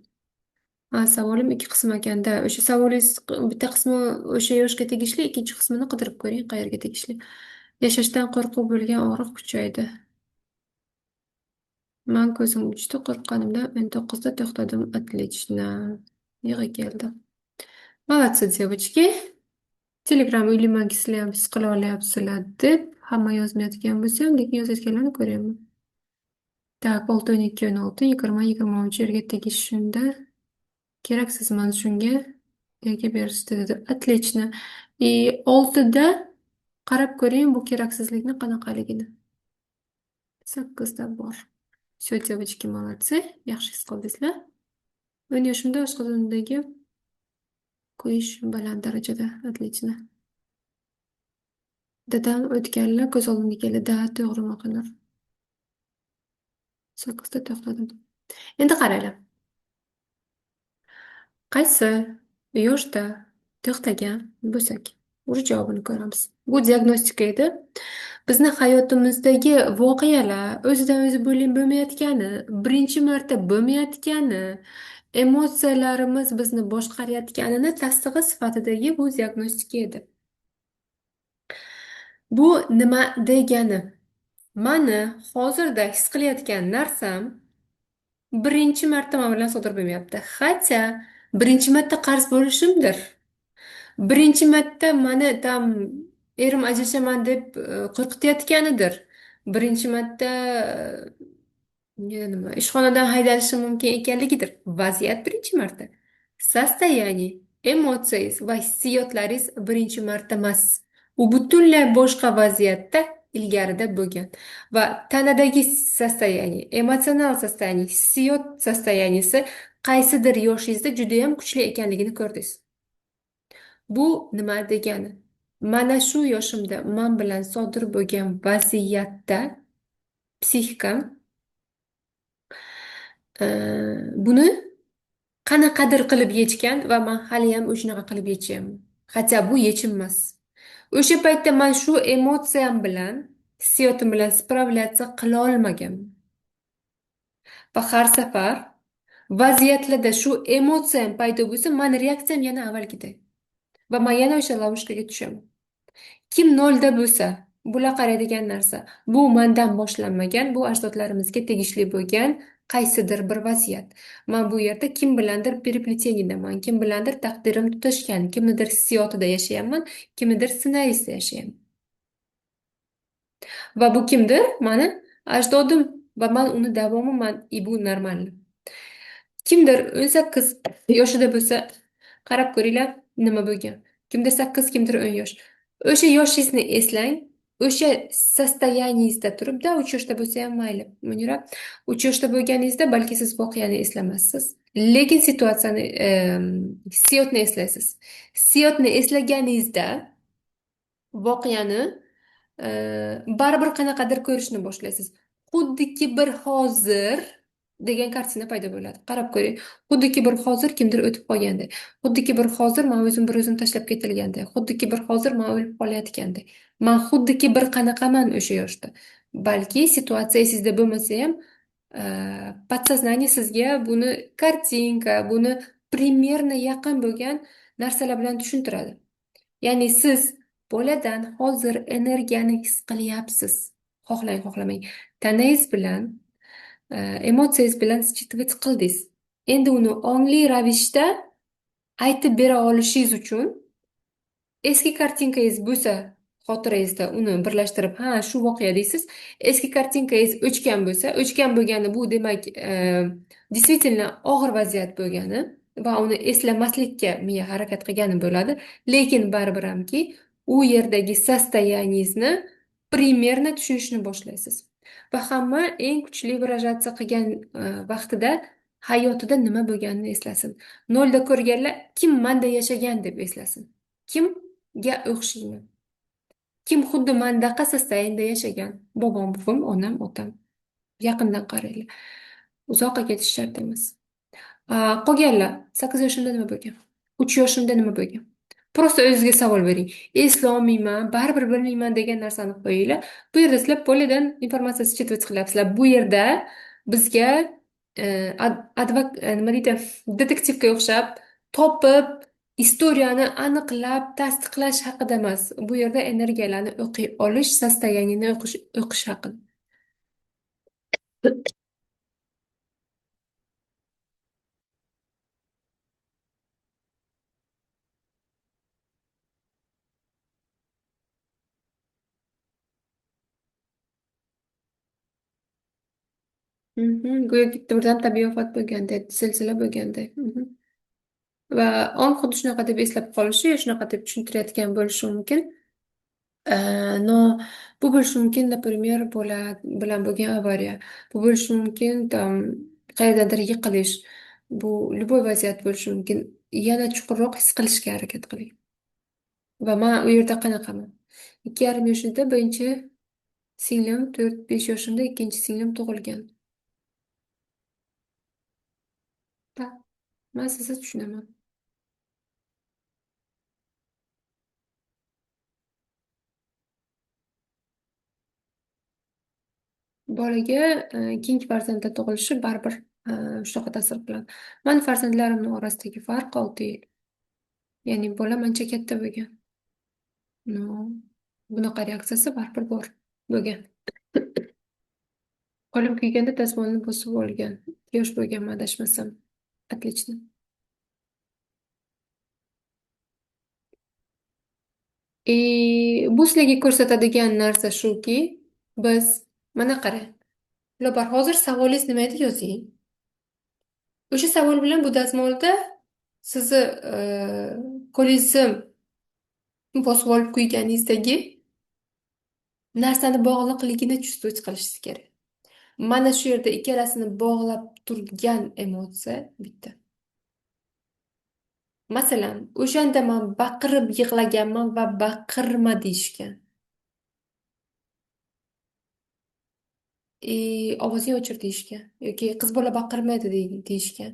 Savolim 2 qism ekanda. O'sha savolingiz bitta qismi o'sha yoshga tegishli, ikkinchi qismini qidirib ko'ring, qayerga tegishli. Yashashdan qo'rquv bo'lgan og'riq kuchaydi. Man ko'zim uchdi, qo'rqqanimdan 19da to'xtadim. Отлично. Yig'i keldi. Молодцы, девочки. Telegram uylimanki sizlar ham his qila olyapsizlar deb hamma yozmayotgan bo'lsam, lekin yozayotganlarni ko'ryapman. Так, 6, 12, 16, 20, 23 yerga tegish shunda. Keraksiz mana shunga erga berishdi dedi. Отлично. И 6da qarab ko'ring bu keraksizlikni qanaqaligini. 8da bor. Все, девочки, молодцы. Yaxshi his qildingizlar. 10 yoshimda oshqozondagi kuyish baland darajada. Отлично. Dadam o'tganlar ko'z oldimga keldi. Da, to'g'ri Mohinur. 8da to'xtadim. Endi qaranglar. Qaysi yoshda to'xtagan bo'lsak, o'sha javobini ko'ramiz. Bu diagnostika edi. Bizni hayotimizdagi voqealar o'zidan o'zi bo'lmayotgani, birinchi marta bo'lmayotgani, emotsiyalarimiz bizni boshqarayotganini tasdig'i sifatidagi bu diagnostika edi. Bu nima degani? Mani hozirda his qilayotgan narsam birinchi marta men bilan sodir bo'lmayapti. Hatto birinchi marta qarz bo'lishimdir. Birinchi marta mani tam erim ajrashaman deb qo'rqitayotganidir. Birinchi marta Yana nima? Ishxonadan haydalishi mumkin ekanligidir. Vaziyat birinchi marta. Состояние, emotsiyangiz va hissiyotlaringiz birinchi marta emas. U butunlay boshqa vaziyatda ilgarida bo'lgan. Va tanadagi состояние, emotsional состояние, hissiyot состояниесі qaysidir yoshingizda juda ham kuchli ekanligini ko'rdingiz. Bu nima degani? Mana shu yoshimda men bilan sodir bo'lgan vaziyatda psixikam buni qanaqadir qilib yechgan va men haliyam o'shanaqa qilib yechyapman. Hatto bu yechim emas. O'sha paytda men shu emotsiyam bilan, hissiyotim bilan spravlyatsiya qila olmaganman. Va har safar vaziyatlarda shu emotsiyam paydo bo'lsa, meni reaksiyam yana avvalgiday. Va men yana o'sha lavishkaga tushaman. Kim nolda bo'lsa, bular qaraydigan narsa. Bu mendan boshlanmagan, bu ajdodlarimizga tegishli bo'lgan qaysidir bir vaziyat. Men bu yerda kim bilandir переплетениеdaman, kim bilandir taqdirim tutashgan, kimnidir hissiyotida yashayapman, kimnidir ssenariysida yashayapman. Va bu kimdir? Mani ajdodim va men uni davomiman, bu normal. Kimdir 18 yoshida bo'lsa, qarab ko'ringlar nima bo'lgan. Kimdir 8, kimdir 10 yosh. O'sha yoshingizni eslang, o'sha состояниеңizda turib, 3 yoshda bo'lsa ham mayli. Munira, 3 yoshda bo'lganingizda balki siz voqeani eslamassiz, lekin situatsiyani, hissiyotni eslaysiz. Hissiyotni eslaganingizda voqeani baribir qanaqadir ko'rishni boshlaysiz. Xuddiki bir hozir degan kartina paydo bo'ladi. Qarab ko'ring. Xuddiki bir hozir kimdir o'tib qolganday. Xuddiki bir hozir men o'zim bir o'zim tashlab ketilganday. Xuddiki bir hozir men o'lib qolayotganday. Men xuddiki bir qanaqaman o'sha yoshda. Balki situatsiya sizda bo'lmasa ham, подсознание sizga buni kartinka, buni primerno yaqin bo'lgan narsalar bilan tushuntiradi. Ya'ni siz boladan hozir energiyani his qilyapsiz. Xohlang, xohlamang. Tanangiz bilan, emotsiyangiz bilan считывать qildingiz. Endi uni ongli ravishda aytib bera olishingiz uchun eski kartinkangiz bo'lsa, xotirangizda uni birlashtirib, ha, shu voqea deysiz. Eski kartinkangiz o'chgan bo'lsa, o'chgan bo'lgani bu demak, действительно og'ir vaziyat bo'lgani va uni eslamaslikka miya harakat qilgani bo'ladi. Lekin baribir hamki u yerdagi состояниеңizni primerno tushunishni boshlaysiz. Va hamma eng kuchli выражаться qilgan vaqtida hayotida nima bo'lganini eslasin. Nolda ko'rganlar kim menda yashagan deb eslasin. Kimga o'xshayman? Kim xuddi mendaqa состояниеda yashagan? Bobom, buvim, onam, otam. Yaqindan qaranglar. Uzoqqa ketish shart emas. Qolganlar 8 yoshimda nima bo'lgan? 3 yoshimda nima bo'lgan? Prosta o'zingizga savol bering. Eslolmayman, baribir bilmayman degan narsani qo'yinglar. Bu yerda sizlar polidan informatsiya считывать qilyapsizlar. Bu yerda bizga nima deydi, detektivga o'xshab topib istoriyani aniqlab tasdiqlash haqida emas. Bu yerda energiyalarni o'qiy olish, состояниeni o'qish haqida. Go'yoki birdan tabiiy ofat bo'lganday, zilzila bo'lganday. Va ong xuddi shunaqa deb eslab qolishi, shunaqa deb tushuntirayotgan bo'lishi mumkin. No, bu bo'lishi mumkin, например, bola bilan bo'lgan avariya. Bu bo'lishi mumkin, tam qayerdadir yiqilish. Bu любой vaziyat bo'lishi mumkin. Yana chuqurroq his qilishga harakat qiling. Va men u yerda qanaqaman? 2,5 yoshimda birinchi singlim, 4-5 yoshimda ikkinchi singlim tug'ilgan. Men sizni tushunaman. Bolaga keyingi farzandlar tug'ilishi baribir shunaqa ta'sir qiladi. Mani farzandlarimni orasidagi farq 6 yil. Ya'ni bolam ancha katta bo'lgan. No, bunaqa reaksiyasi baribir bor bo'lgan. Qo'lim kuyganda dazmolni bosib olgan. Yosh bo'lganman, adashmasam. Отлично. Bu sizlarga ko'rsatadigan narsa shuki, biz mana qarang. Lobar, hozir savolingiz nima edi yozing. O'sha savol bilan bu dazmolda sizni qo'lingizni bosib olib qo'yganingizdagi narsani bog'liqligini chувствовать qilishingiz kerak. Mana shu yerda ikkalasini bog'lab turgan emotsiya bitta. Masalan, o'shanda men baqirib yig'laganman va baqirma deyishgan. Ovozingni o'chir deyishgan yoki qiz bola baqirmaydi deyishgan.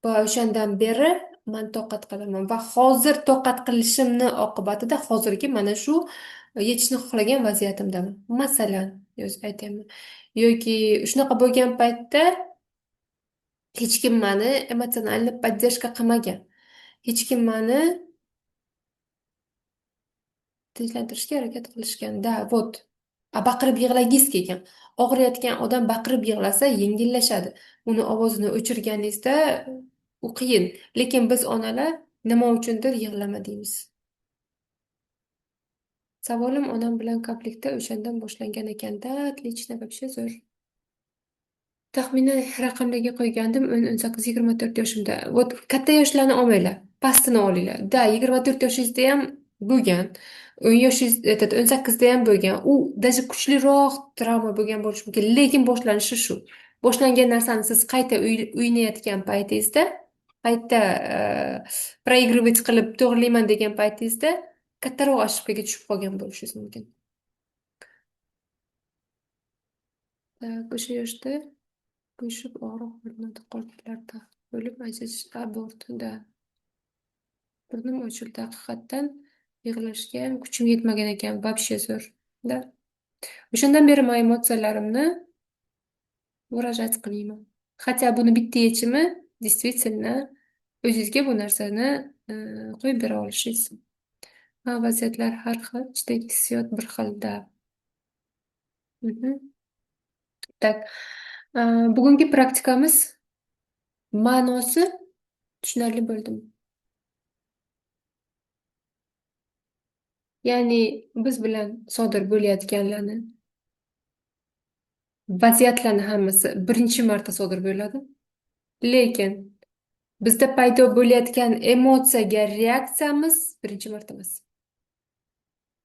Va o'shandan beri men toqat qilaman va hozir toqat qilishimni oqibatida hozirgi mana shu yetishni xohlagan vaziyatimdaman. Masalan, aytyapman. Yoki shunaqa bo'lgan paytda hech kim meni emotsionalniy поддержка qilmagan. Hech kim meni tinchlantirishga harakat qilishganda, вот. Baqirib yig'lagingiz kelgan. Og'riyotgan odam baqirib yig'lasa yengillashadi. Uni ovozini o'chirganingizda u qiyin. Lekin biz onalar nima uchundir yig'lama deymiz. Savolim onam bilan konfliktda o'shandan boshlangan ekanda, отлично, вообще zo'r. Taxminiy raqamlarga qo'ygandim 10, 18, 24 yoshimda. Вот katta yoshlarni olmanglar, pastini olinglar. Da, 24 yoshingizda ham bo'lgan, 10 yoshingiz, 18da ham bo'lgan. U даже kuchliroq travma bo'lgan bo'lishi mumkin, lekin boshlanishi shu. Boshlangan narsani siz qayta o'ynayotgan paytingizda, qayta проигрывать qilib to'g'rilayman degan paytingizda kattaroq ошибкаga tushib qolgan bo'lishingiz mumkin. O'sha yoshda Quyushib og'riq ko'rinadi qalblarda. O'lim aziz abortida. Burnim ochildi haqiqatdan. Yig'lashga ham kuchim yetmagan ekan. Вообще zo'r. Da. O'shandan beri men emotsiyalarimni выражать qilmayman. Хотя buni bitta yechimi действительно o'zingizga bu narsani qo'yib bera olishingiz. Vaziyatlar har xil, ichidagi hissiyot bir xilda. Mhm. Так. Bugungi praktikamiz ma'nosi tushunarli bo'ldimi? Ya'ni biz bilan sodir bo'layotganlarni, vaziyatlarni hammasi birinchi marta sodir bo'ladi. Lekin bizda paydo bo'layotgan emotsiyaga reaksiyamiz birinchi marta emas.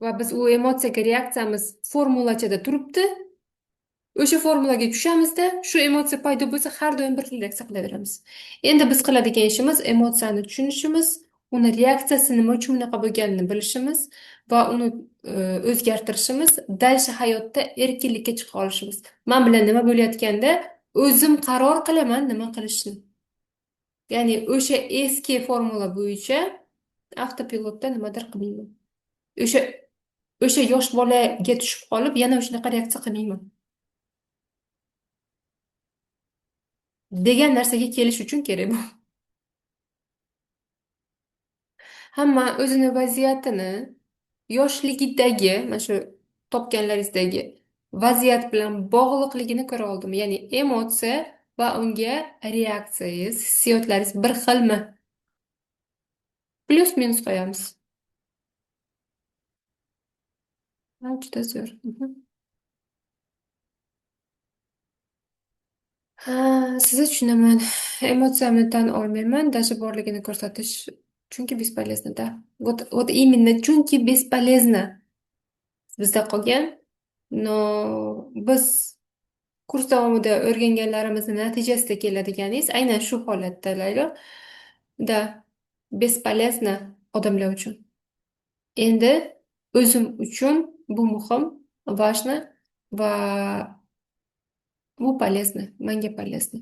Va biz u emotsiyaga reaksiyamiz formulachada turibdi. O'sha formulaga tushamizda, shu emotsiya paydo bo'lsa, har doim bir xil reaksiya qilaveramiz. Endi biz qiladigan ishimiz emotsiyani tushunishimiz, uni reaksiyasi nima uchun bunaqa bo'lganini bilishimiz va uni o'zgartirishimiz, dalsha hayotda erkinlikka chiqa olishimiz. Men bilan nima bo'layotganda o'zim qaror qilaman nima qilishni. Ya'ni o'sha eski formula bo'yicha avtopilotda nimadir qilmayman. O'sha o'sha yosh bolaga tushib qolib, yana o'shanaqa reaksiya qilmayman. Degan narsaga kelish uchun kerak bu. Hamma o'zini vaziyatini yoshligidagi, mana shu topganlaringizdagi vaziyat bilan bog'liqligini ko'ra oldim. Ya'ni emotsiya va unga reaksiyangiz, hissiyotlaringiz bir xilmi? Plyus minus qo'yamiz. Juda zo'r. Sizni tushunaman. Emotsiyamni tan olmayman, даже borligini ko'rsatish chunki бесполезно-da. Вот именно chunki бесполезно bizda qolgan. No, biz kurs davomida o'rganganlarimizni natijasida keladiganingiz aynan shu holatda, Laylo. Da, бесполезно odamlar uchun. Endi o'zim uchun bu muhim, важно va bu полезно, menga полезно.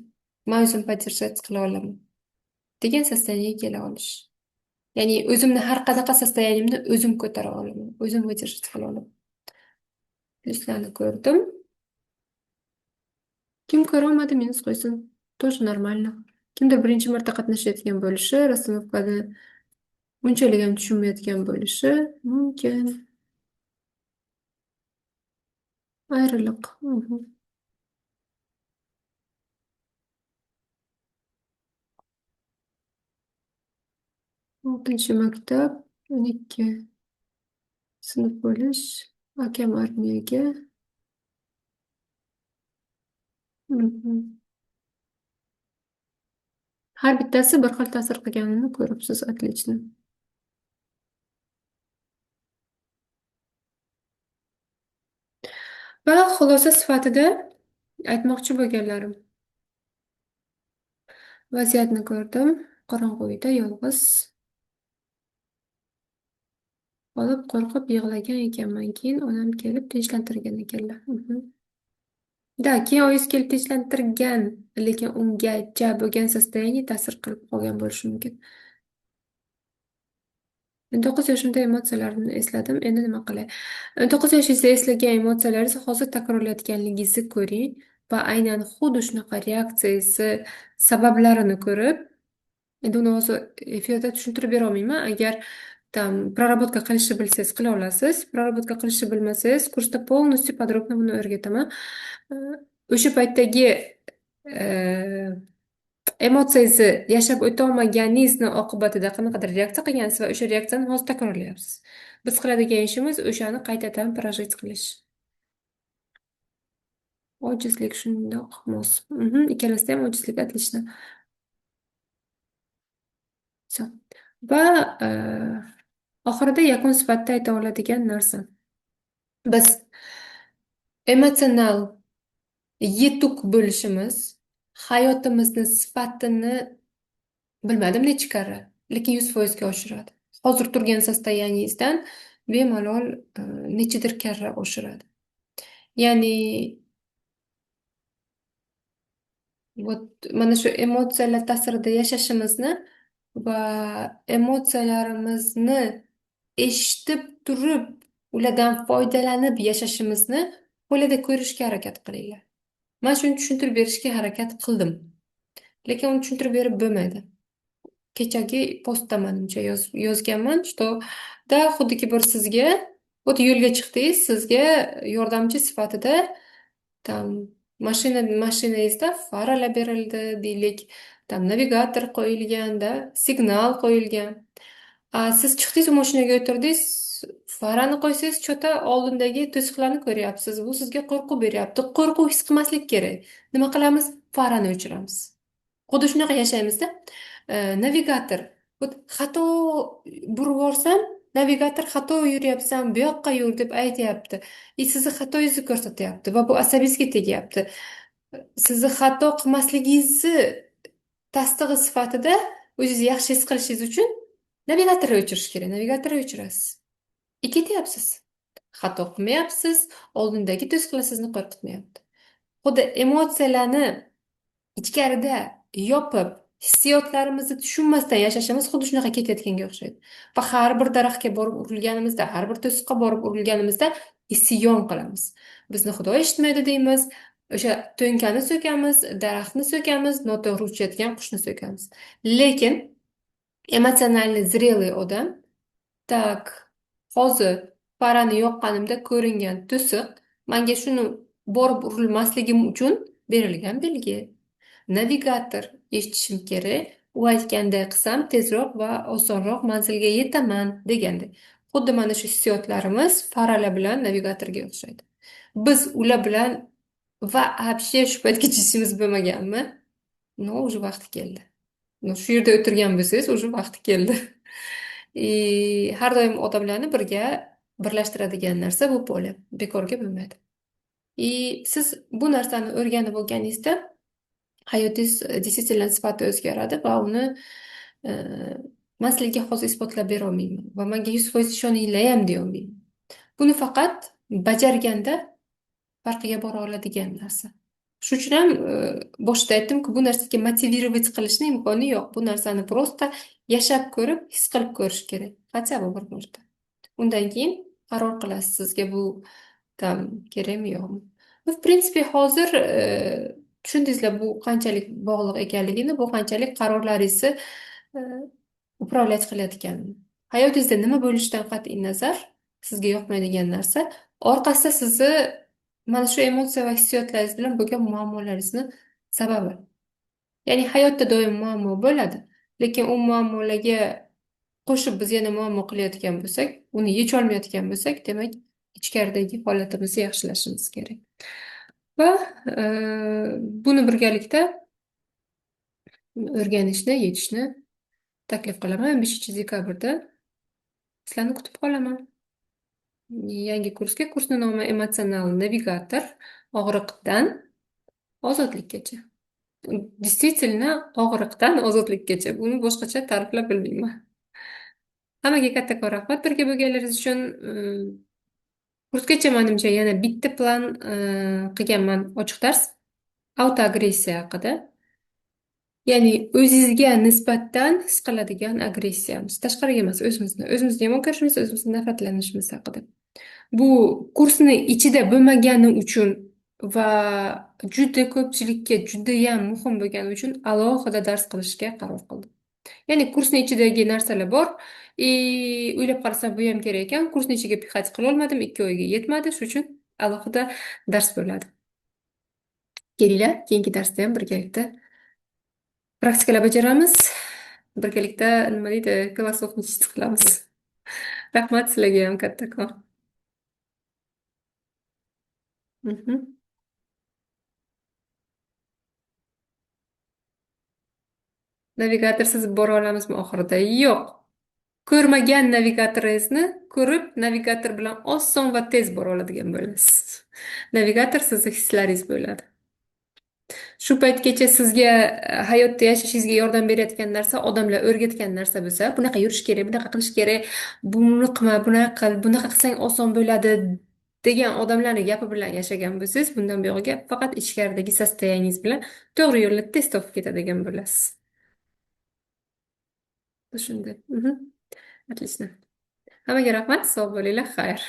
Men o'zim поддержать qila olaman degan состояниеga kela olish. Ya'ni o'zimni har qanaqa состояниемni o'zim ko'tara olaman, o'zim выдержать qila olaman. Pluslarni ko'rdim. Kim ko'rolmadi, minus qo'ysin. Тоже нормально. Kimdir birinchi marta qatnashayotgan bo'lishi, rasmofkani unchalik ham tushunmayotgan bo'lishi mumkin. Ayriliq. 6-maktab, 12 sinf bo'lish, akam armiyaga. Mhm. Har bittasi bir xil ta'sir qilganini ko'ribsiz, отлично. Va xulosa sifatida aytmoqchi bo'lganlarim. Vaziyatni ko'rdim. Qorong'u uyda yolg'iz qolib qo'rqib yig'lagan ekanman. Keyin onam kelib tinchlantirgan ekanlar. Mhm. Da, keyin oyingiz kelib tinchlantirgan, lekin ungacha bo'lgan состояние ta'sir qilib qolgan bo'lishi mumkin. 9 yoshimda emotsiyalarni esladim. Endi nima qilay? 9 yoshingizda eslagan emotsiyalaringizni hozir takrorlayotganligingizni ko'ring va aynan xuddi shunaqa reaksiyangizni sabablarini ko'rib, endi uni hozir efirda tushuntirib bera olmayman. Agar там проработка qilishni bilsangiz qila olasiz. Проработка qilishni bilmasangiz, kursda полностью подробно buni o'rgataman. O'sha paytdagi emotsiyangizni yashab o'tolmaganingizni oqibatida qanaqadir reaksiya qilgansiz va o'sha reaksiyani hozir takrorlayapsiz. Biz qiladigan ishimiz o'shani qaytadan прожить qilish. Ojizlik shundoq mos. Ikkalasida ham ojizlik отлично. So. Va oxirida yakun sifatida ayta oladigan narsa. Biz emotsional yetuk bo'lishimiz hayotimizni sifatini bilmadim necha karra, lekin 100%ga oshiradi. Hozir turgan состояниеңizdan bemalol nechadir karra oshiradi. Ya'ni вот mana shu emotsiyalar ta'sirida yashashimizni va emotsiyalarimizni eshitib turib ulardan foydalanib yashashimizni qo'lida ko'rishga harakat qilinglar. Men shuni tushuntirib berishga harakat qildim, lekin uni tushuntirib berib bo'lmaydi. Kechagi postda manimcha yozganman, что da xuddiki bir sizga вот yo'lga chiqdingiz, sizga yordamchi sifatida там mashinangizda faralar berildi deylik, там navigator qo'yilganda, signal qo'yilgan. Siz chiqdingiz, mashinaga o'tirdingiz, farani qo'ysangiz, cho'ta oldindagi to'siqlarni ko'ryapsiz. Bu sizga qo'rquv beryapti. Qo'rquv his qilmaslik kerak. Nima qilamiz? Farani o'chiramiz. Xuddi shunaqa yashaymizda. Navigator. Xato burib yuborsam, navigator xato yuryapsan, bu yoqqa yur deb aytyapti. Sizni xatoyingizni ko'rsatyapti va bu asabingizga tegyapti. Sizni xato qilmasligingizni tasdig'i sifatida o'zingizni yaxshi his qilishingiz uchun navigatorni o'chirish kerak. Navigatorni o'chirasiz. Ketyapsiz. Xato qilmayapsiz. Oldindagi to'siqlar sizni qo'rqitmayapti. Xuddi emotsiyalarni ichkarida yopib, hissiyotlarimizni tushunmasdan yashashimiz xuddi shunaqa ketayotganga o'xshaydi. Va har bir daraxtga borib urilganimizda, har bir to'siqqa borib urilganimizda isyon qilamiz. Bizni Xudo eshitmaydi deymiz. O'sha to'nkani so'kamiz, daraxtni so'kamiz, noto'g'ri uchayotgan qushni so'kamiz. Lekin emotsionalniy zrelый odam tak, hozir parani yoqqanimda ko'ringan to'siq menga shuni borib urilmasligim uchun berilgan belgi. Navigator eshitishim kerak. U aytganday qilsam tezroq va osonroq manzilga yetaman degandek. Xuddi mana shu hissiyotlarimiz faralar bilan navigatorga o'xshaydi. Biz ular bilan va вообще shu paytgacha ishimiz bo'lmaganmi? No, уже vaqti keldi. No, shu yerda o'tirgan bo'lsangiz, уже vaqti keldi. Har doim odamlarni birlashtiradigan narsa bu pole. Bekorga bo'lmaydi. Siz bu narsani o'rganib olganingizda hayotingiz действительно sifati o'zgaradi va uni e, man sizlarga hozir isbotlab bera olmayman va menga 100% ishoninglar ham deya olmayman. Buni faqat bajarganda farqiga bora oladigan narsa. Shuning uchun ham boshida aytdimki, bu narsaga motivirovать qilishni imkoni yo'q. Bu narsani просто yashab ko'rib, his qilib ko'rish kerak. Хотя бы bir marta. Undan keyin qaror qilasiz, sizga bu tam kerakmi yo'qmi. В принципе, hozir tushundingizlar bu qanchalik bog'liq ekanligini, bu qanchalik qarorlaringizni e, upravlять qilayotganini. Hayotingizda nima bo'lishidan qat'iy nazar, sizga yoqmaydigan narsa, orqasida sizni mana shu emotsiya va hissiyotlaringiz bilan bo'lgan muammolaringizni sababi. Ya'ni hayotda doim muammo bo'ladi, lekin u muammolarga qo'shib biz yana muammo qilayotgan bo'lsak, uni yecholmayotgan bo'lsak, demak ichkaridagi holatimizni yaxshilashimiz kerak. Va buni birgalikda o'rganishni, yechishni taklif qilaman. 5 dekabrda sizlarni kutib qolaman. Yangi kursga. Kursni nomi Emotsional navigator. Og'riqdan ozodlikkacha. Действительно, og'riqdan ozodlikkacha. Buni boshqacha ta'riflab bilmayman. Hammaga kattakon rahmat birga bo'lganlaringiz uchun. Kursgacha menimcha yana bitta plan qilganman. Ochiq dars autoagressiya haqida. Ya'ni o'zingizga nisbatan his qiladigan agressiyamiz. Tashqariga emas, o'zimizni yomon ko'rishimiz, o'zimizni nafratlanishimiz haqida. Bu kursni ichida bo'lmagani uchun va juda ko'pchilikka judayam muhim bo'lgani uchun alohida dars qilishga qaror qildim. Ya'ni kursni ichidagi narsalar bor. O'ylab qarasam bu ham kerak ekan. Kursni ichiga pixat qila olmadim, 2 oyga yetmadi. Shuning uchun alohida dars bo'ladi. Kelinglar, keyingi darsda ham birgalikda praktikalar bajaramiz. Birgalikda nima deydi, kolosovnichество qilamiz. Rahmat sizlarga ham kattakon. Mhm. Navigatorsiz bora olamizmi oxirida? Yo'q. Ko'rmagan navigatoringizni ko'rib, navigator bilan oson va tez bora oladigan bo'lasiz. Navigator sizni hislaringiz bo'ladi. Shu paytgacha sizga hayotda yashashingizga yordam berayotgan narsa, odamlar o'rgatgan narsa bo'lsa, bunaqa yurish kerak, bunaqa qilish kerak, buni qilma, bunaqa qil, bunaqa qilsang oson bo'ladi degan odamlarning gapi bilan yashagan bo'lsangiz, bundan buyog'iga faqat ichkaridagi состояниеңiz bilan to'g'ri yo'lni tez topib ketadigan bo'lasiz. Shunday. Отлично. Hammaga rahmat, sog' bo'linglar, xayr.